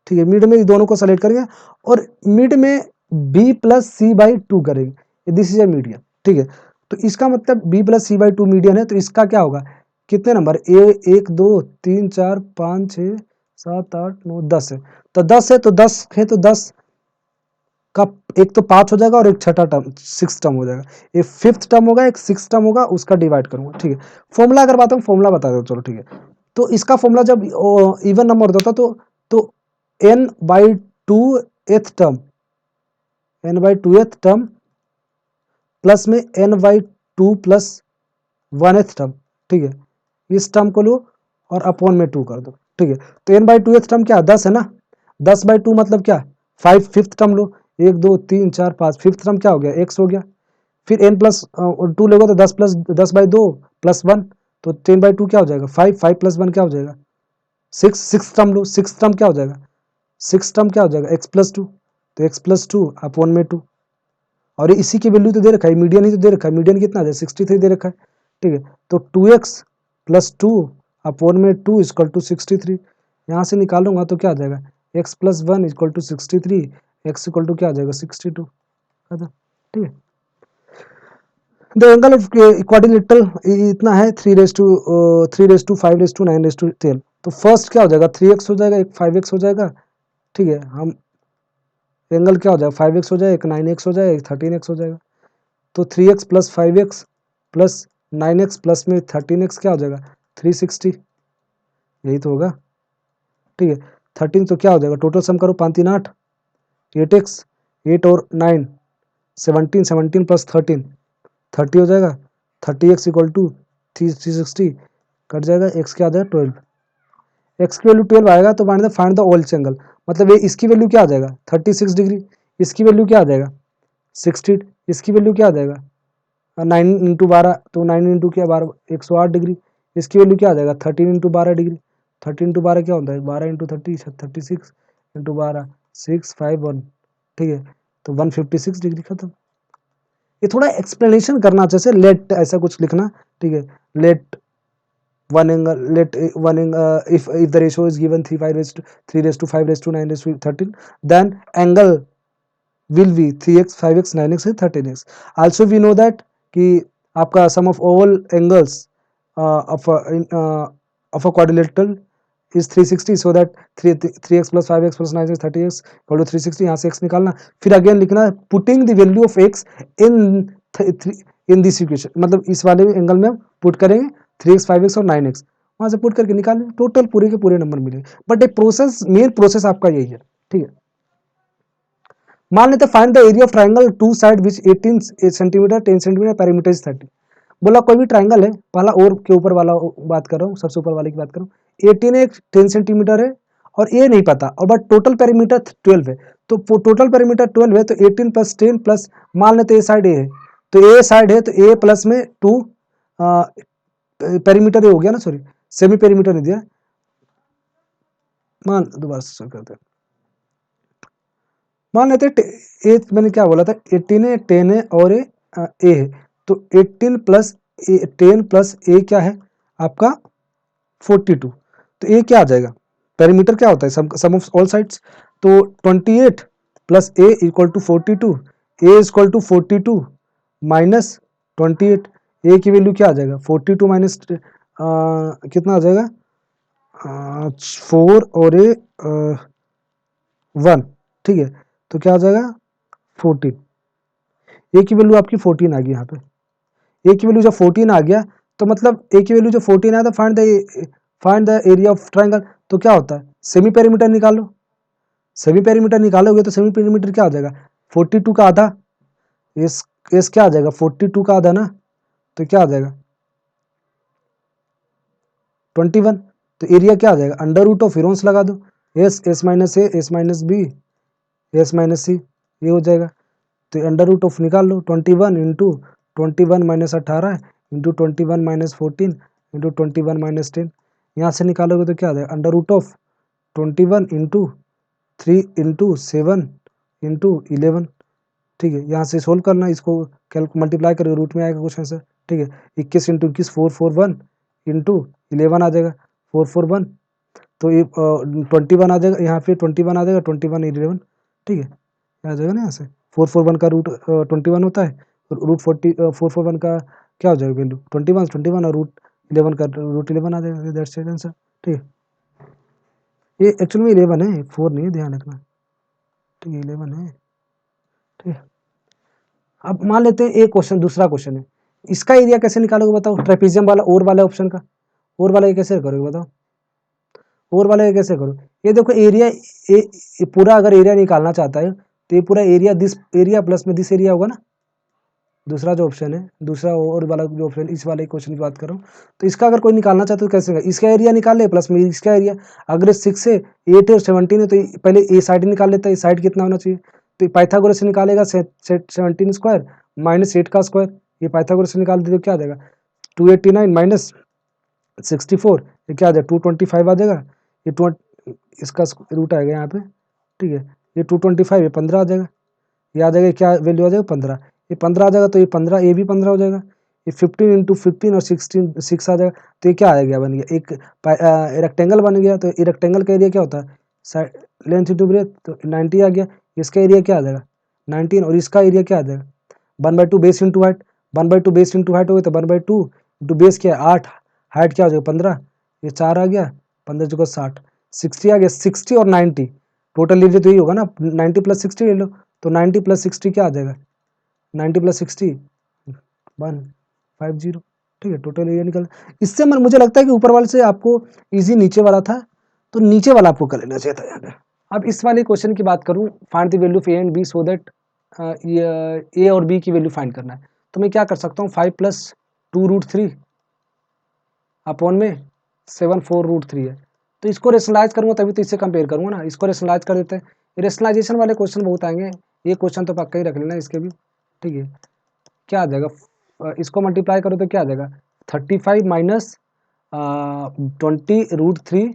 ठीक है, मिड में ये दोनों को सेलेक्ट करेंगे और मिड में बी प्लस सी बाई 2 करेंगे, दिस इज ए मीडियन, ठीक है। तो इसका मतलब b plus c by 2 median है, तो इसका क्या होगा, कितने नंबर, ए 1 2 3 4 5 6 7 8 9 10 है, तो 10 है, तो 10 है, तो 10 का एक तो 5 हो जाएगा और एक छठा टर्म 6 टर्म हो जाएगा, एक 5th टर्म होगा, एक 6 टर्म होगा, उसका डिवाइड करूंगा, ठीक है। फॉर्मूला अगर बात, फॉर्मूला बता दो, चलो ठीक है। तो इसका फॉर्मूला जब इवन नंबर होता था तो n by 2th term, n by 2th term plus में n by 2 plus 1th term, ठीक है, इस टर्म को लो और अपॉन में 2 कर दो, ठीक है। तो n बाई 2th टर्म क्या 10 है ना, 10 बाई 2 मतलब क्या 5, 5th टर्म लो, 1 2 3 4 5, 5th टर्म क्या हो गया x हो गया, फिर n प्लस 2 लोगे तो 10 प्लस 10 बाई 2 प्लस 1, तो 10 बाई 2 क्या हो जाएगा 5, 5 प्लस 1 क्या हो जाएगा 6, 6 टर्म लो, 6 टर्म क्या हो जाएगा, 6 टर्म क्या हो जाएगा x प्लस 2, तो x प्लस 2 अपॉन में 2, और इसी की वैल्यू तो दे रखा है, मीडियन ही तो दे रखा है, मीडियन कितना है 63 दे रखा है, ठीक है। तो 2x प्लस 2 अपॉन में 2 इक्वल टू 63, यहाँ से निकालूंगा तो क्या आ जाएगा x plus 1 equal to 63, x equal to क्या आ जाएगा 62, ठीक है। द एंगल ऑफ क्वाड्रिलेटरल इतना है 3 raise to 5 raise to 9 raise to 12, तो फर्स्ट क्या हो जाएगा 3x हो जाएगा, एक 5x हो जाएगा, ठीक है। हम एंगल क्या हो जाएगा 5x हो जाएगा, एक 9x हो जाएगा, एक 13x हो जाएगा, तो 3x plus 5x plus 9x plus में 13x क्या हो जाएगा 360, यही तो होगा, ठीक है। 13 तो क्या हो जाएगा, टोटल सम करो 5 3 8, 8x 8 और 9 17, 17 प्लस 13 30 हो जाएगा, 30x इक्वल टू 360 कट जाएगा, x क्या आ जाएगा 12, x की वैल्यू 12 आएगा तो फाइंड द ऑल्स एंगल, मतलब ये इसकी वैल्यू क्या आ जाएगा 36 डिग्री, इसकी वैल्यू क्या आ जाएगा 60, इसकी वैल्यू क्या आ जाएगा 9 इंटू 12, तो 9 इंटू क्या 12 108 डिग्री, इसकी वैल्यू क्या आ जाएगा 13 इंटू 12 डिग्री, 13 इंटू 12 क्या होता है 12 इंटू 30 36 इंटू 12 6 5 1, ठीक है, तो 156 डिग्री, खत्म। ये थोड़ा एक्सप्लेनेशन करना, जैसे लेट ऐसा कुछ लिखना, ठीक है, late one angle, let one if the ratio is given 3 raised to 5 raised to 9 raised to 13, then angle will be 3x 5x 9x and 13x. Also we know that कि आपका sum of all angles of a quadrilateral is 360, so that 3x plus 5x plus 9x 30x equal to 360, यहाँ से x निकालना, फिर again लिखना putting the value of x in this equation, मतलब इस वाले एंगल में पुट करेंगे 3x 5x और 9x, वहाँ से पुट करके निकालें, टोटल पूरे के पूरे नंबर मिलेंगे। बट एक प्रोसेस, मेन प्रोसेस आपका यही है, ठीक है। मान लेते find the area of triangle two side which 18 centimetre 10 centimetre perimeter is 30, बोला कोई भी ट्राइंगल है, पहला और के ऊपर वाला बात कर रहा हूँ, सबसे ऊपर वाले की बात कर रहा हूँ, 18 है 10 सेंटीमीटर है और ए नहीं पता, और बट टोटल पेरीमीटर 12 है, तो टोटल पेरीमीटर 12 है, तो 18 प्लस 10 प्लस, मान लेते ए साइड ए है, तो ए साइड है, तो ए प्लस में 2 पेरीमीटर हो गया ना, सॉरी सेमी पेरीमीटर नहीं दिया, मान दोबारा से करते हैं, मान लेते ए, मैंने क्या बोला था 18 है 10 है और ए है, तो 18 प्लस 10 प्लस ए क्या है आपका 42, तो ए क्या आ जाएगा, पेरीमीटर क्या होता है सम ऑफ ऑल साइड्स, तो 28 plus a equal to 42, a equal to 42 minus 28, a की वैल्यू क्या आ जाएगा 42 माइनस कितना आ जाएगा 4 और ए 1, ठीक है, तो क्या आ जाएगा 14, ए की वैल्यू आपकी 14 आ गई, यहाँ पे ए की वैल्यू जब 14 आ गया, तो मतलब ए की वैल्यू जब 14 आया, तो find the area of triangle, तो क्या होता है सेमी पेरीमीटर निकालो, सेमी पेरीमीटर निकालोगे तो सेमी पेरीमीटर क्या आ जाएगा 42 का आधा, एस क्या आ जाएगा 42 का आधा ना, तो क्या आ जाएगा 21, तो एरिया क्या आ जाएगा अंडर रूट ऑफ हिरोन्स लगा दो, S minus A S minus B S minus C, ये हो जाएगा, तो अंडर रूट ऑफ निकाल लो 21 into 21 minus 18 into 21 minus 14 into 21 minus 10। यहाँ से निकालोगे तो क्या आ जाएगा, under root of 21 into 3 into 7 into 11। ठीक है, यहाँ से सोल्व करना, इसको मल्टीप्लाई करोगे रूट में आएगा कुछ आंसर। ठीक है, 21 इंटू 21 441 इंटू 11 आ जाएगा 441, तो ये 21 आ जाएगा, यहाँ पे 21 आ जाएगा 21 11। ठीक है, आ जाएगा ना यहाँ से 441 का रूट 21 होता है, रूट 441 का क्या हो जाएगा वैल्यू 21 और रूट 11 का रूट 11 आ जाएगा। That's it answer. ठीक है, ये एक्चुअल में 11 है, 4 नहीं है, ध्यान रखना। ठीक है, 11 है। ठीक है, अब मान लेते हैं एक क्वेश्चन, दूसरा क्वेश्चन है, इसका एरिया कैसे निकालोगे बताओ, ट्रेपेजियम वाला और वाला ऑप्शन का, और वाला ये कैसे करोगे बताओ, और वाला ये कैसे करो। ये देखो एरिया, ये पूरा अगर एरिया निकालना चाहता है तो ये पूरा एरिया दिस एरिया प्लस में दिस एरिया होगा ना, दूसरा जो ऑप्शन है, दूसरा और वाला जो ऑप्शन, इस वाले क्वेश्चन की बात कर रहा हूँ। तो इसका अगर कोई निकालना चाहता है तो कैसे होगा, इसका एरिया निकाल ले प्लस में इसका एरिया, अगर 6 है 8 है और 17 है तो पहले ए साइड निकाल लेता है, साइड कितना होना चाहिए, तो पाइथागोरस से निकालेगा 17 स्क्वायर माइनस 8 का स्क्वायर, ये पाइथागोरस से निकाल दे तो क्या आ जाएगा 289 माइनस 64, ये क्या आ जाएगा 225 आ जाएगा, ये इसका रूट आएगा यहाँ पे। ठीक है, ये 225 ये 15 आ जाएगा, ये आ जाएगा, क्या वैल्यू आ जाएगा 15, ये 15 आ जाएगा, तो ये 15 ये भी 15 हो जाएगा, ये 15 इंटू 15 और 16 6 आ जाएगा, तो ये क्या आ गया, बन गया एक रेक्टेंगल बन गया। तो ये रेक्टेंगल का एरिया क्या होता है, लेंथ इंटू ब्रेथ, तो 90 आ गया, इसका एरिया क्या आ जाएगा 19, और इसका एरिया क्या आ जाएगा 1/2 base into height, 1/2 base into height हो गया, तो 1/2 इंटू बेस क्या है 8, हाइट क्या हो जाएगा 15, ये 4 आ गया, 15 चौका 60, 60 आ गया, 60 और 90 टोटल लीजिए तो यही होगा ना, 90 प्लस 60 ले लो, तो 90 प्लस 60 क्या आ जाएगा 90 प्लस 60 150। ठीक है, टोटल एरिया निकल, इससे मुझे लगता है कि ऊपर वाले से आपको इजी नीचे वाला था, तो नीचे वाला आपको कर लेना चाहिए था यहाँ पे। अब इस वाले क्वेश्चन की बात करूँ, find the value of A and B so that A और बी की वैल्यू फाइंड करना है, तो मैं क्या कर सकता हूँ 5 प्लस 2 रूट 3 अपॉन में 7 4 रूट 3 है, तो इसको रेशनलाइज करूँगा तभी तो इससे कंपेयर करूँगा ना, इसको रेशनलाइज कर देते हैं। रेशनलाइजेशन वाले क्वेश्चन बहुत आएंगे, ये क्वेश्चन तो पक्का ही रख लेना इसके भी। ठीक है, क्या आ जाएगा, इसको मल्टीप्लाई करो तो क्या आ जाएगा 35 माइनस 20 रूट 3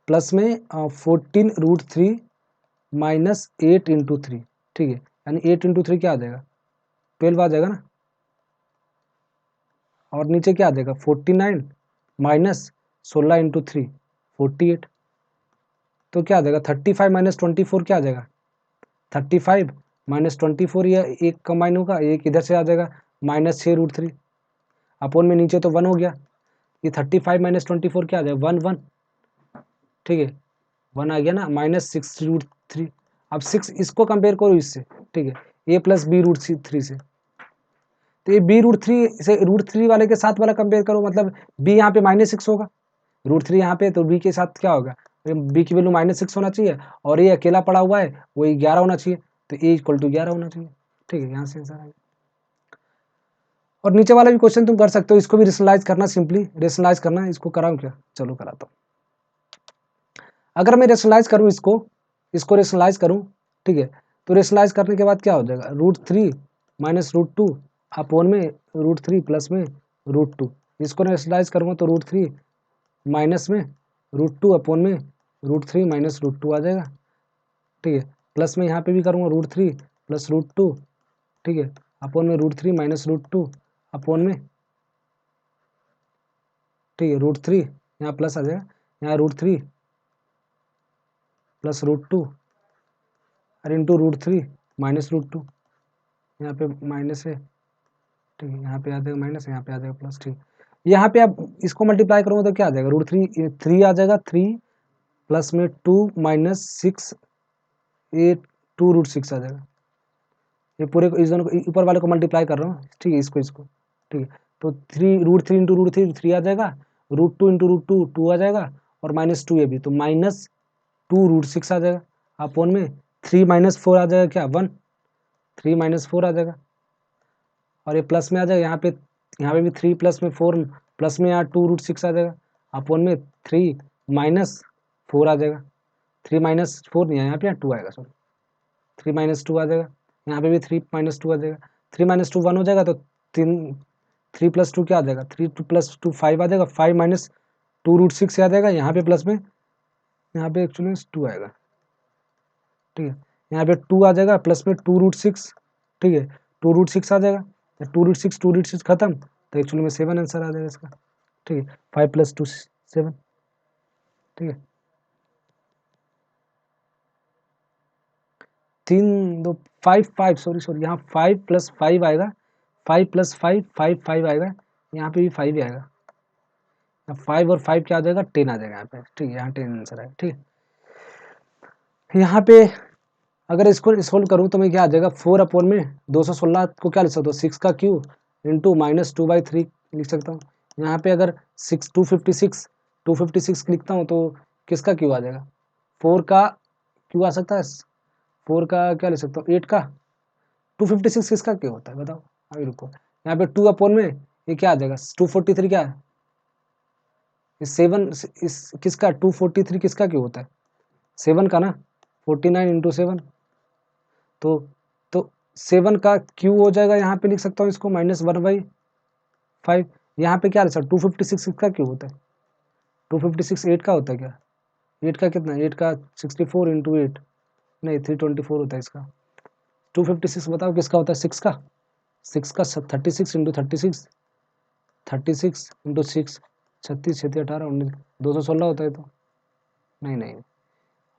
प्लस में 14 रूट 3 माइनस 8 इंटू 3। ठीक है, यानी 8 इंटू 3 क्या आ जाएगा 12 आ जाएगा ना, और नीचे क्या आ जाएगा 49 माइनस 16 इंटू 3 48, तो क्या आ जाएगा 35 माइनस 24 क्या आ जाएगा 35 माइनस 24, या एक कंबाइन होगा, एक इधर से आ जाएगा माइनस 6 रूट 3 अपोन में नीचे तो 1 हो गया, ये 35 माइनस 24 क्या आ जाएगा 1 1। ठीक है, 1 आ गया ना, माइनस 6 रूट 3, अब 6 इसको कंपेयर करो इससे। ठीक है, ए प्लस बी रूट 3 से, तो ये बी रूट 3 से रूट 3 वाले के साथ वाला कंपेयर करो, मतलब बी यहाँ पे माइनस 6 होगा, रूट 3 यहाँ पे, तो बी के साथ क्या होगा, बी की वैल्यू माइनस 6 होना चाहिए, और ये अकेला पड़ा हुआ है वही 11 होना चाहिए, तो ए इक्वल टू 11 होना चाहिए। ठीक है, यहाँ से आंसर आएगा। और नीचे वाला भी क्वेश्चन तुम कर सकते हो, इसको भी रेशनलाइज करना, सिंपली रेशनलाइज करना है, इसको कराऊं क्या, चलो कराता हूँ। अगर मैं रेशनलाइज करूँ इसको रेशनलाइज करूँ, ठीक है, तो रेशनलाइज करने के बाद क्या हो जाएगा रूट 3 माइनस रूट 2 अपोन में रूट 3 प्लस में रूट 2, इसको रेशनलाइज करूँगा तो रूट 3 माइनस में रूट 2 अपोन में रूट 3 माइनस रूट 2 आ जाएगा। ठीक है, प्लस में यहाँ पे भी करूँगा रूट 3 प्लस रूट 2, ठीक है, अपोन में रूट 3 माइनस रूट 2 अपोन में, ठीक है, रूट 3 यहाँ प्लस आ जाएगा, यहाँ रूट 3 प्लस रूट 2 और इंटू रूट 3 माइनस रूट 2, यहाँ पे माइनस है, ठीक है, यहाँ पे आ जाएगा माइनस, यहाँ पे आ जाएगा प्लस। ठीक, यहाँ पे आप इसको मल्टीप्लाई करोगे तो क्या आ जाएगा रूट 3 आ जाएगा, 3 प्लस में 2 माइनस 6 ये 2 रूट 6 आ जाएगा, ये पूरे को इस दोनों को ऊपर वाले को मल्टीप्लाई कर रहा हूँ। ठीक है, इसको ठीक है, तो 3 रूट 3 इंटू रूट 3 3 आ जाएगा, रूट 2 इंटू रूट 2 2 आ जाएगा, और माइनस 2 ये भी, तो माइनस 2 रूट 6 आ जाएगा, अपोन में 3 माइनस 4 आ जाएगा क्या 1, 3 माइनस 4 आ जाएगा, और ये प्लस में आ जाएगा, यहाँ पे भी 3 प्लस में 4 प्लस में यहाँ 2 रूट 6 आ जाएगा, अपोन में 3 माइनस 4 आ जाएगा, 3 माइनस 4 नहीं है यहाँ पे, यहाँ 2 आएगा, सॉरी 3 माइनस 2 आ जाएगा, यहाँ पे भी 3 - 2 आ जाएगा, 3 - 2 1 हो जाएगा, तो 3 + 2 क्या आ जाएगा, 3 + 2 5 आ जाएगा, 5 - 2√6 आ जाएगा, यहाँ पे प्लस में, यहाँ पे एक्चुअली 2 आएगा, ठीक है, यहाँ पे 2 आ जाएगा प्लस में 2√6, ठीक है, 2√6 आ जाएगा, 2√6 खत्म, तो एक्चुअली में 7 आंसर आ जाएगा इसका, ठीक है, 5 + 2 7, ठीक है, 3 2 5 5 सॉरी यहाँ 5 + 5 आएगा, 5 + 5 5 5 आएगा, यहाँ पे भी 5 ही आएगा, 5 और 5 क्या आ जाएगा, 10 आ जाएगा यहाँ पे, ठीक है, यहाँ 10 आंसर आएगा, ठीक है, यहाँ पे अगर इसको सोल्व करूँ तो मैं क्या आ जाएगा, 4 में 216 को क्या लिख सकता हूँ, 6 का क्यू इंटू -2/3 लिख सकता हूँ, यहाँ पे अगर 256 लिखता हूँ तो किसका क्यू आ जाएगा, 4 का क्यू आ सकता है, 4 का क्या लिख सकता हूँ, 8 का, 256 किसका क्यू होता है बताओ, अभी रुको, यहाँ पे 2 में ये क्या आ जाएगा, 243 क्या है, इस 7 इस किसका 243 किसका क्यू होता है, 7 का ना, 49 × 7, तो 7 का क्यू हो जाएगा, यहाँ पे लिख सकता हूँ इसको -1/5, यहाँ पे क्या लिख सकता 256 किसका क्यू होता है, 256 8 का होता है क्या, 8 का कितना, 8 का 64 × 8, नहीं 324 होता है इसका, 256 बताओ किसका होता है, 6 का, 36 × 36, 36 × 6, 36 36 18 19 216 होता है, तो नहीं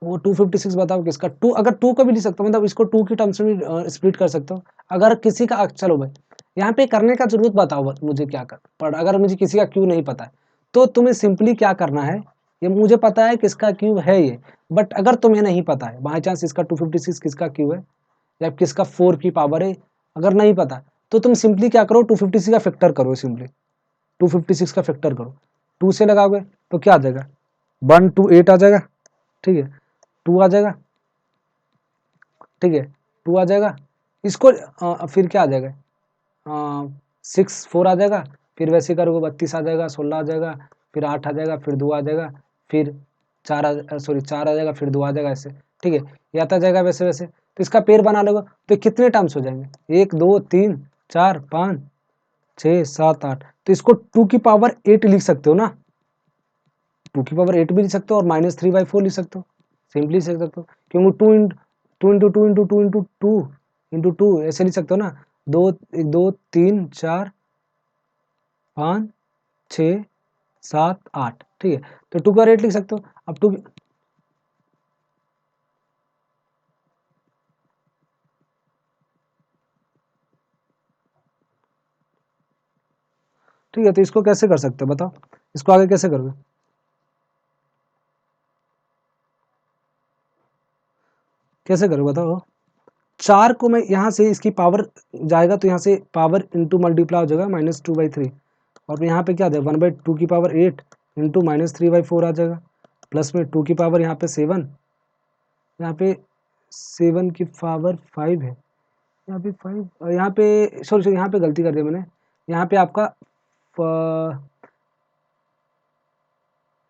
वो 256 बताओ किसका, टू अगर 2 का भी लिख सकता हूँ, मतलब इसको 2 की टर्म्स में भी स्प्लिट कर सकता हूँ, अगर किसी का, चलो भाई यहाँ पे करने का जरूरत बताओ मुझे क्या कर, पर अगर मुझे किसी का क्यू नहीं पता है तो तुम्हें सिंपली क्या करना है, ये मुझे पता है किसका क्यू है ये, बट अगर तुम्हें नहीं पता है, बाई चांस इसका 256 किसका क्यू है या किसका 4 की पावर है, अगर नहीं पता तो तुम सिंपली क्या करो, 256 का फैक्टर करो, सिंपली 256 का फैक्टर करो, 2 से लगाओगे तो क्या आ जाएगा, 1 2 8 आ जाएगा, ठीक है, 2 आ जाएगा, ठीक है, 2 आ जाएगा, इसको फिर क्या आ जाएगा, 6 4 आ जाएगा, फिर वैसे करोगे 32 आ जाएगा, 16 आ जाएगा, फिर 8 आ जाएगा, फिर 2 आ जाएगा, फिर 4 आ जाएगा, फिर 2 आ जाएगा, ऐसे, ठीक है, ये आता जाएगा वैसे वैसे, तो इसका पेड़ बना लोगे तो कितने टर्म्स हो जाएंगे, 1 2 3 4 5 6 7 8, तो इसको 2 की पावर 8 लिख सकते हो ना, 2 की पावर 8 भी लिख सकते हो और -3/4 लिख सकते हो, सिंपली लिख सकते हो, क्योंकि 2 ऐसे लिख सकते हो ना, 2 2 3 4 5 6 7 8, ठीक है, तो 2 का रेट लिख सकते हो, अब 2 ठीक है, तो इसको कैसे कर सकते हो बताओ, इसको आगे कैसे करोगे, कैसे करोगे बताओ, 4 को मैं यहाँ से इसकी पावर जाएगा तो यहाँ से पावर इंटू मल्टीप्लाई हो जाएगा -2/3, और यहाँ पे क्या आ जाएगा 1/2 की पावर 8 इंटू -3/4 आ जाएगा, प्लस में 2 की पावर यहाँ पे 7, यहाँ पे 7 की पावर 5 है, यहाँ पे 5, यहाँ पे सॉरी यहाँ पे गलती कर दी मैंने, यहाँ पे आपका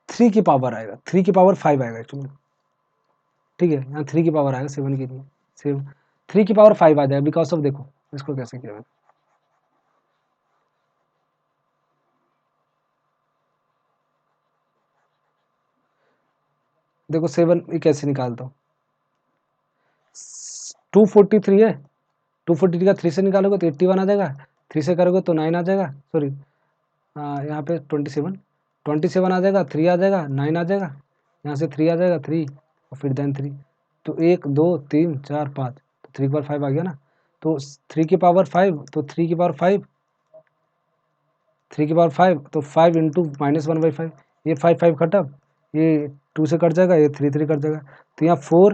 3 की पावर आएगा, 3 की पावर 5 आएगा एक्चुअली, ठीक है, यहाँ 3 की पावर आएगा 7 की नहीं, 3 की पावर 5 आ जाएगा, बिकॉज ऑफ देखो इसको कैसे किया मैंने, देखो 7 ये कैसे निकालता हूँ, 243 है, 243 का 3 से निकालोगे तो 81 आ जाएगा, 3 से करोगे तो 9 आ जाएगा, सॉरी यहाँ पे 27 आ जाएगा, 3 आ जाएगा, 9 आ जाएगा, यहाँ से 3 आ जाएगा, 3 और फिर देन 3, तो 1 2 3 4 5, तो 3 की पावर 5 आ गया ना, तो 3 की पावर 5, तो 3 की पावर 5, 3 की पावर 5, तो 5 इंटू -1/5, ये 5 5 खत्म, ये 2 से कट जाएगा, ये 3 3 कट जाएगा, तो यहाँ 4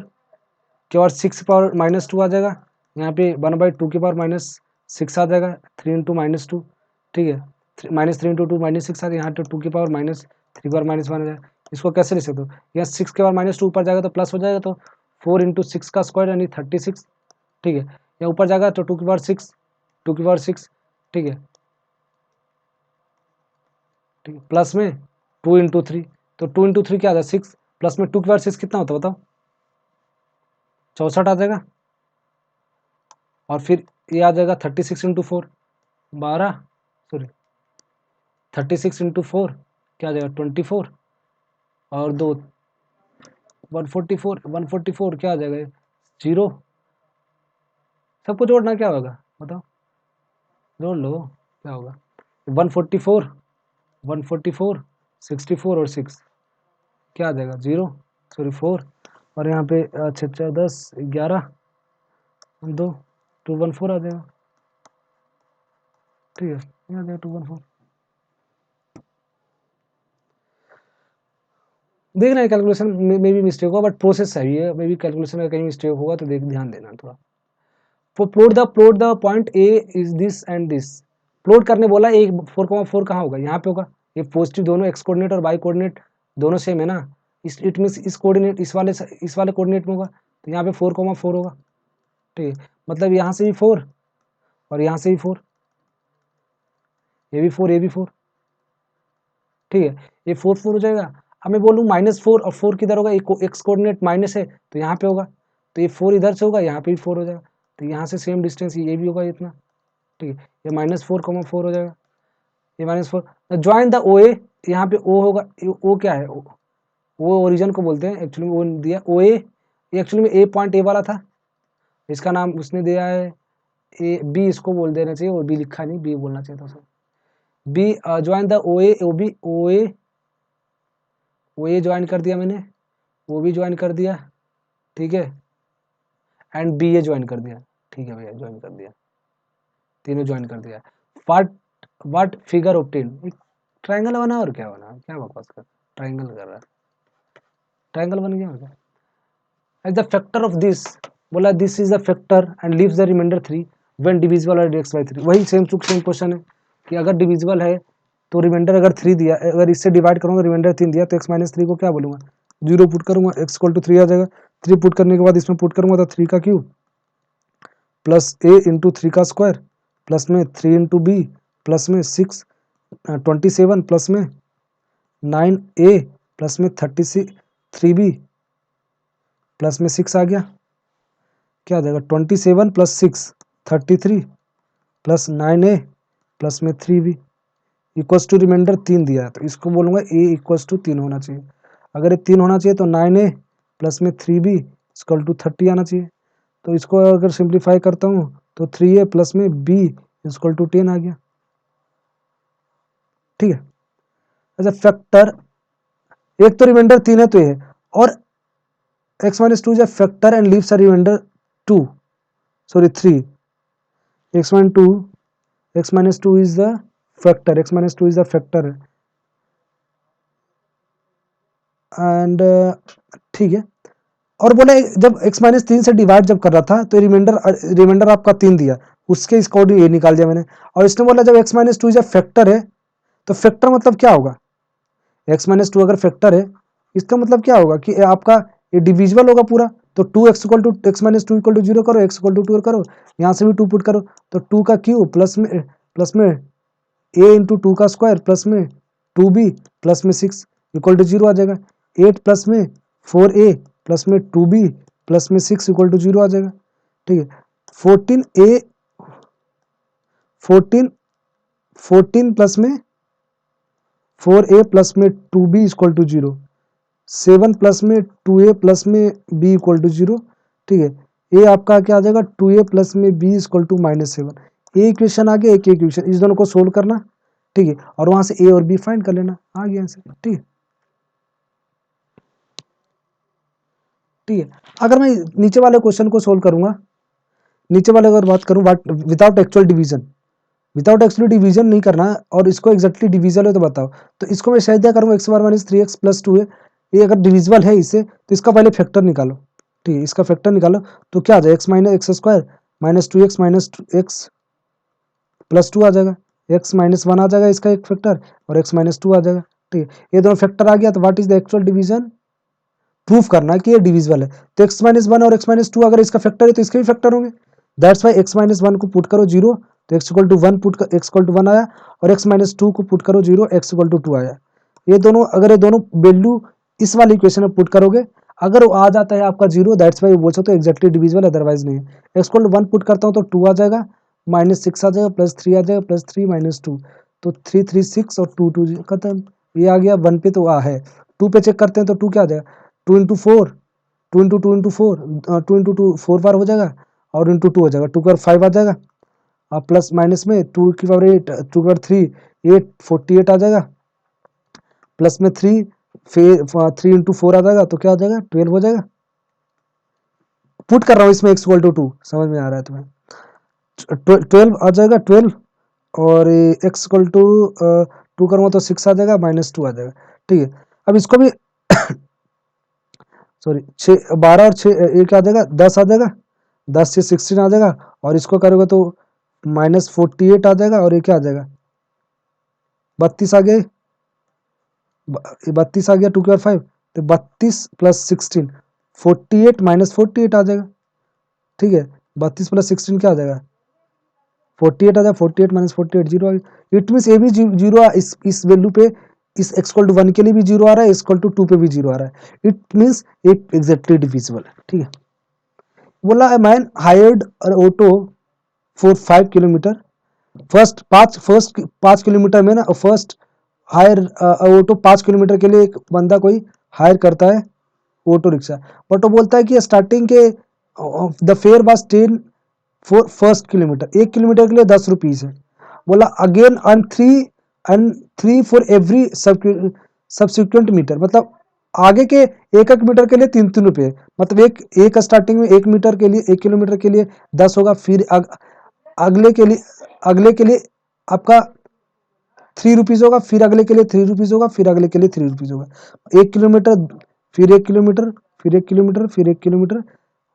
के और 6 पावर -2 आ जाएगा, यहाँ पे 1/2 की पावर -6 आ जाएगा, 3 इंटू -2, ठीक है, -3 इंटू 2 -6 आ जाएगा, यहाँ तो 2 की पावर -3 की पावर -1 आ जाएगा, इसको कैसे लिख सकते हो, यहाँ 6 के पावर -2 ऊपर जाएगा तो प्लस हो जाएगा, तो 4 इंटू 6 का स्क्वायर यानी 36, ठीक है, यहाँ ऊपर जाएगा तो 2 की पावर 6, 2 की पावर 6, ठीक है, ठीक है, प्लस में 2 इंटू 3, तो 2 इंटू 3 क्या आता है 6, प्लस में 2 की पावर 6 कितना होता है बताओ, 64 आ जाएगा, और फिर ये आ जाएगा 36 इंटू 4 12, सॉरी 36 इंटू 4 क्या आ जाएगा 24, और 2 144, 144 क्या आ जाएगा 0। सबको जोड़ना क्या होगा बताओ, जोड़ लो क्या होगा 144, 144, 64 और 6 क्या आ जाएगा 0, सॉरी 4, और यहाँ पे 6 10 11 2 214 आ जाएगा। ठीक है, ये आ जाएगा 214। देखना है कैलकुलेशन में भी मिस्टेक होगा, बट प्रोसेस सही है, मे भी कैलकुलेशन में कहीं मिस्टेक होगा तो देख ध्यान देना थोड़ा। For plot the point A is this and this, plot करने बोला ए 4,4 कहाँ होगा, यहाँ पे होगा। ये पॉजिटिव दोनों एक्स कोऑर्डिनेट और वाई कोऑर्डिनेट दोनों सेम है ना, इट मीन्स इस कोऑर्डिनेट इस वाले कोऑर्डिनेट में होगा, तो यहाँ पे 4,4 होगा। ठीक है, मतलब यहाँ से भी 4 और यहाँ से भी 4, ये भी 4 ये भी 4। ठीक है, ये 4 4 हो जाएगा। अब मैं बोलूँ -4 और 4 किधर होगा, एक्स कोऑर्डिनेट माइनस है तो यहाँ पे होगा, तो ये 4 इधर से होगा, यहाँ पे भी 4 हो जाएगा, तो यहाँ से सेम डिस्टेंस ये भी होगा इतना। ठीक है, ये -4,4 हो जाएगा, ये -4। ज्वाइन द ओ ए, यहाँ पे ओ होगा, ओ क्या है, ओ ओरिजिन को बोलते हैं एक्चुअली, ओ दिया ओ ए, एक्चुअली में ए पॉइंट ए वाला था, इसका नाम उसने दिया है ए बी, इसको बोल देना चाहिए, और बी लिखा नहीं, बी बोलना चाहिए था उसे। B join the O A, O B, O A join कर दिया मैंने, वो भी ज्वाइन कर दिया, ठीक है, एंड बी ए ज्वाइन कर दिया। ठीक है भैया, ज्वाइन कर दिया, तीनों ज्वाइन कर दिया। व्हाट फिगर ऑब्टेन, ट्राइंगल बना और क्या बना, क्या बकवास कर, ट्राइंगल कर रहा है, ट्राइंगल बन गया क्या। As the factor of this, बोला this is the factor and leaves the remainder 3 when divisible और x बाई 3। वही सेम क्वेश्चन है कि अगर डिविजिबल है तो रिमाइंडर अगर 3 दिया, अगर इससे डिवाइड करूंगा रिमाइंडर 3 दिया तो x-3 को क्या बोलूंगा 0 पुट करूंगा, x इक्वल टू 3 आ जाएगा। 3 पुट करने के बाद इसमें पुट करूंगा तो 3 का क्यूब प्लस a इंटू 3 का स्क्वायर प्लस में 3 इंटू बी प्लस में 6 27 प्लस में 9a प्लस में 36 3b प्लस में 6 आ गया, क्या आ जाएगा 27 प्लस 6 33 प्लस 9a प्लस में 3b इक्वल्स टू रिमाइंडर 3 दिया है, तो इसको बोलूँगा a इक्वल्स टू 3 होना चाहिए। अगर ये 3 होना चाहिए तो 9a प्लस में 3b इक्वल टू 30 आना चाहिए। तो इसको अगर सिंप्लीफाई करता हूँ तो 3a प्लस में b इक्वल टू 10 आ गया। ठीक है, एज अ फैक्टर, एक तो रिमाइंडर 3 है तो ये है, और x-2 is a factor and leaves a remainder 2, sorry 3, x-2 is the factor, x-2 is the factor and ठीक है। और बोले जब x-3 से डिवाइड जब कर रहा था तो रिमाइंडर आपका 3 दिया, उसके अकॉर्डिंग ये निकाल दिया मैंने। और इसने बोला जब x-2 जब फैक्टर है तो फैक्टर मतलब क्या होगा, x-2 अगर फैक्टर है इसका मतलब क्या होगा कि आपका ये डिविजिबल होगा पूरा, तो 2x equal to x-2 equal to 0 करो, x इक्वल टू 2 करो, यहाँ से भी 2 पुट करो, तो 2 का क्यूब प्लस में a इंटू 2 का स्क्वायर प्लस में 2b प्लस में 6 इक्वल टू 0 आ जाएगा। 8 प्लस में 4a प्लस में 2b प्लस में 6 इक्वल टू 0 आ जाएगा। ठीक है, 14 प्लस में 4a प्लस में 2b इक्वल टू 0, 7 प्लस में 2a प्लस में b इक्वल टू 0। ठीक है, ये आपका क्या आ जाएगा 2a प्लस में b इक्वल टू -7। ये इक्वेशन आ गया, एक इक्वेशन, इस दोनों को सोल्व करना। ठीक है, और वहां से a और b फाइंड कर लेना, आ गया आंसर। ठीक है, ठीक है। अगर मैं नीचे वाले क्वेश्चन को सोल्व करूंगा, नीचे वाले अगर बात करूं without actual division, without actually division नहीं करना और इसको एक्जैक्टली डिविजिबल है तो बताओ, तो इसको मैं शायद क्या करूँगा x बार -3x प्लस 2 है, ये अगर डिविजिबल है इससे तो इसका पहले फैक्टर निकालो। ठीक है, इसका फैक्टर निकालो तो क्या आ जाएगा x minus x square -2x -x plus 2 आ जाएगा, x -1 आ जाएगा इसका एक फैक्टर, और x -2 आ जाएगा। ठीक है, ये दोनों फैक्टर आ गया तो what is the actual division, proof करना कि ये डिविजिबल है। तो x-1 और x-2 अगर इसका फैक्टर है तो इसके भी फैक्टर होंगे, दैट्स वाई x-1 को पुट करो 0 तो x equal to 1 x equal to 1 आया, और x-2 को पुट करो 0 x इक्वल टू 2 आया। ये दोनों अगर ये दोनों वैल्यू इस वाली इक्वेशन में पुट करोगे, अगर वो आ जाता है आपका 0, दैट्स वाई बोल सकते हो एग्जैक्टली डिविजिबल, अदरवाइज नहीं है। एक्स इक्वल टू 1 पुट करता हूँ तो 2 आ जाएगा, -6 आ जाएगा, +3 आ जाएगा, +3 -2, तो 3 3 6 और 2 2 खत्म। ये आ गया 1 पे तो है, 2 पे चेक करते हैं तो 2 क्या आ जाएगा, 2 इंटू 4, 2 इंटू 2 इंटू 4, 2 इंटू 2 4 बार हो जाएगा, और इंटू 2 हो जाएगा, 2 का 5 आ जाएगा, और प्लस माइनस में 2 की पावर 8, 2 का 3 8 48 आ जाएगा, प्लस में 3 फिर 3 इंटू 4 आ जाएगा, तो क्या आ जाएगा 12 हो जाएगा। पुट कर रहा हूँ इसमें x इक्वल टू 2, समझ में आ रहा है तुम्हें, 12 आ जाएगा 12, और x इक्वल टू 2 करूँगा तो 6 आ जाएगा, -2 आ जाएगा, ठीक है। अब इसको भी सॉरी 6 12 और 6 ये क्या आ जाएगा 10 आ जाएगा, 10 से 16 आ जाएगा, और इसको करोगे तो -48 आ जाएगा, और ये क्या आ जाएगा 32 आ गया, 32 आ गया 2 की पावर 5, तो 32 प्लस 16 48 -48 आ जाएगा, ठीक है। 32 प्लस 16 क्या आ जाएगा 48 आ जाएगा, 48 -48 जीरो आ गया। इट मीन्स ये भी जीरो, इस वैल्यू पे इस x इक्वल टू 1 के लिए भी जीरो आ रहा है, x इक्वल टू 2 पे भी जीरो आ रहा है, it means it exactly divisible है, ठीक है। बोला है man hired auto for 5 kilometre, first 5 kilometre में ना, फर्स्ट हायर ऑटो 5 किलोमीटर के लिए एक बंदा कोई हायर करता है ऑटो रिक्शा, बट वो बोलता है कि स्टार्टिंग के the fare was 10 for first kilometre, 1 kilometre के लिए 10 रुपीज है। बोला again and 3 for every subsequent metre, मतलब आगे के एक एक मीटर के लिए 3 3 रुपये, मतलब एक स्टार्टिंग में 1 मीटर के लिए 1 किलोमीटर के लिए 10 होगा, फिर अगले के लिए आपका 3 रुपीज होगा, फिर अगले के लिए 3 रुपीज होगा, फिर अगले के लिए 3 रुपीज होगा, 1 किलोमीटर, फिर 1 किलोमीटर, फिर 1 किलोमीटर, फिर 1 किलोमीटर,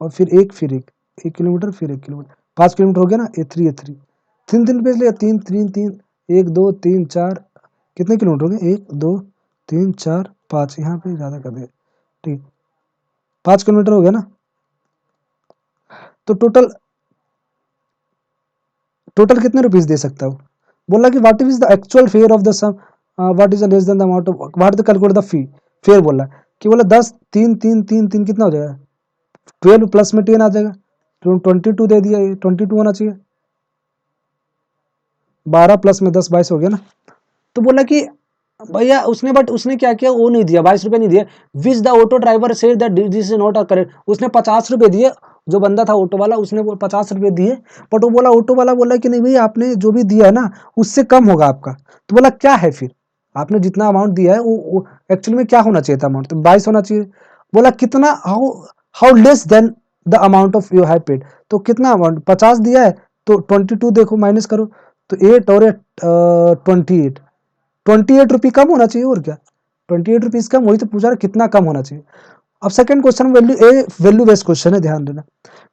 और फिर एक किलोमीटर, फिर 1 किलोमीटर, 5 किलोमीटर हो गया ना, ए थ्री 3 3 रुपये लिया, 3 3 3, 1 2 3 4, कितने किलोमीटर हो गए 1 2 3 4 5, यहाँ पे ज्यादा कर दिया, ठीक, 5 किलोमीटर हो गया ना, तो टोटल टोटल कितने रुपीज दे सकता हूँ। बोला कि what is the actual fare of the sum, what is the less than the amount of, what the calculate the fee, fare बोला कि बोला 10 3 3 3 3 कितना हो जाएगा 12 प्लस में 10 आ जाएगा, तो 22 दे दिया, 22 होना चाहिए, 12 प्लस में 10 22 हो गया ना। तो बोला कि भैया उसने, बट उसने क्या किया, वो नहीं दिया 22 रुपये नहीं दिए, which the auto driver said that this is not a correct, उसने 50 रुपये दिए, जो बंदा था ऑटो वाला उसने 50 रुपये दिए, बट वो बोला, ऑटो वाला बोला कि नहीं भैया आपने जो भी दिया है ना उससे कम होगा आपका, तो बोला क्या है फिर, आपने जितना अमाउंट दिया है वो एक्चुअली में क्या होना चाहिए था अमाउंट, तो 22 होना चाहिए। बोला कितना, how how less than the amount of you have paid, तो कितना अमाउंट 50 दिया है, तो 22 देखो माइनस करो, तो 8 और 28 रुपये कम होना चाहिए, और क्या 28 रुपीज कम, वही तो पूछा रहा कितना कम होना चाहिए। अब second question value based question है, ध्यान देना,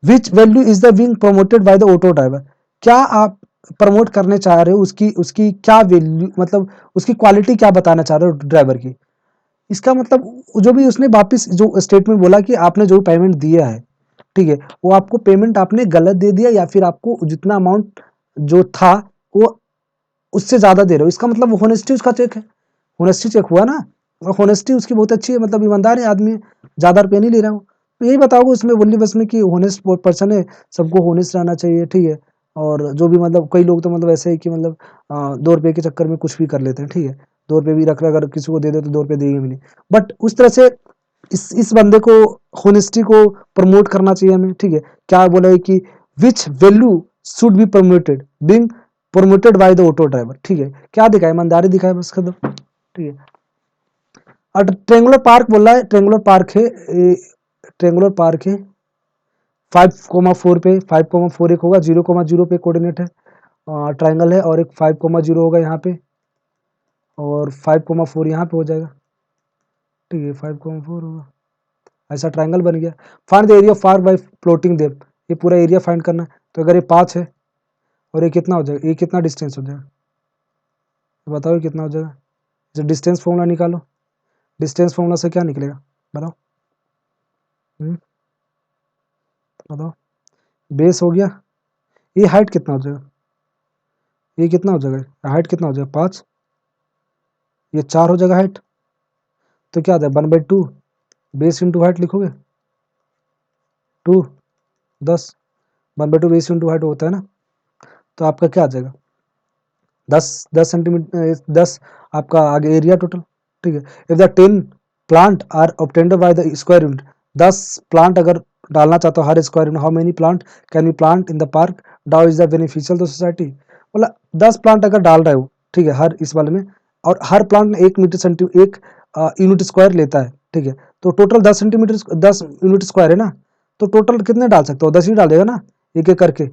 which value is the being promoted by the auto driver, क्या आप प्रमोट करने चाह रहे हो, उसकी उसकी क्या वैल्यू, मतलब उसकी क्वालिटी क्या बताना चाह रहे हो ड्राइवर की। इसका मतलब जो भी उसने वापस जो स्टेटमेंट बोला कि आपने जो पेमेंट दिया है, ठीक है, वो आपको पेमेंट आपने गलत दे दिया, या फिर आपको जितना अमाउंट जो था वो उससे ज्यादा दे रहे हो, इसका मतलब होनेस्टी उसका चेक है, होनेस्टी चेक हुआ ना, और होनेस्टी उसकी बहुत अच्छी है, मतलब ईमानदार है आदमी, ज्यादा रुपये नहीं ले रहा हूँ, तो यही बताओगे उसमें बोली बस में कि होनेस्ट पर्सन है, सबको होनेस्ट रहना चाहिए, ठीक है। और जो भी मतलब कई लोग तो मतलब ऐसे है कि मतलब 2 रुपये के चक्कर में कुछ भी कर लेते हैं, ठीक है, 2 रुपये भी रख रहे, अगर किसी को दे दो तो 2 रुपये देंगे भी नहीं, बट उस तरह से इस बंदे को होनेस्टी को प्रमोट करना चाहिए हमें, ठीक है। क्या बोला है कि which value should be promoted being promoted by the auto driver, ठीक है, क्या दिखाए ईमानदारी दिखाए बस खत्म, ठीक है। और ट्रेंगुलर पार्क बोला है, ट्रेंगुलर पार्क है 5,4 पे 5,4 एक होगा, 0,0 पे कोऑर्डिनेट है, ट्राइंगल है, और एक 5,0 होगा यहाँ पे, और 5,4 यहाँ पे हो जाएगा, ठीक है, 5,4 होगा, ऐसा ट्राइंगल बन गया। Find the area of park bye plotting them, ये पूरा एरिया फाइंड करना है, तो अगर ये 5 है और ये कितना हो जाएगा, ये कितना डिस्टेंस हो जाएगा, बताओ ये कितना हो जाएगा, जो डिस्टेंस फॉर्मूला निकालो, डिस्टेंस फॉर्मूला से क्या निकलेगा बताओ, बताओ, बेस हो गया, ये हाइट कितना हो जाएगा, ये कितना हो जाएगा हाइट, कितना हो जाएगा 5, ये 4 हो जाएगा हाइट, तो क्या आ जाएगा 1/2, बेस इंटू हाइट लिखोगे, 2, 10, 1/2 बेस इंटू हाइट होता है ना, तो आपका क्या आ जाएगा, 10 सेंटीमीटर, 10 आपका आगे एरिया टोटल, ठीक है। If the 10 plant are obtained by the square unit, 10 plant अगर डालना चाहते हो हर square unit, how many plant can be plant in the park, how is the beneficial to society, मतलब 10 प्लांट अगर डाल रहे हो, ठीक है, हर इस वाले में, और हर प्लांट में 1 यूनिट स्क्वायर लेता है, ठीक है, तो टोटल 10 सेंटीमीटर 10 यूनिट स्क्वायर है ना, तो टोटल कितने डाल सकते हो, 10 ही डालेगा ना, एक एक करके,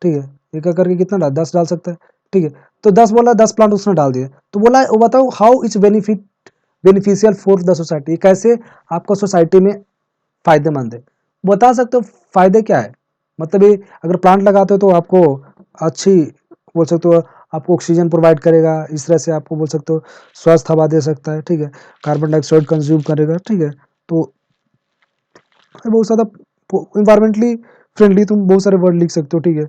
ठीक है, एक एक करके कितना डाल, 10 डाल सकता है, ठीक है। तो 10 बोला, 10 प्लांट उसने डाल दिए, तो बोला वो बताओ how it's beneficial for the society, कैसे आपका सोसाइटी में फायदेमंद है, बता सकते हो फायदे क्या है, मतलब ये अगर प्लांट लगाते हो तो आपको अच्छी, बोल सकते हो आपको ऑक्सीजन प्रोवाइड करेगा, इस तरह से आपको बोल सकते हो स्वस्थ हवा दे सकता है, ठीक है, कार्बन डाइऑक्साइड कंज्यूम करेगा, ठीक है, तो बहुत ज़्यादा इन्वायरमेंटली फ्रेंडली, तुम बहुत सारे वर्ड लिख सकते हो, ठीक है,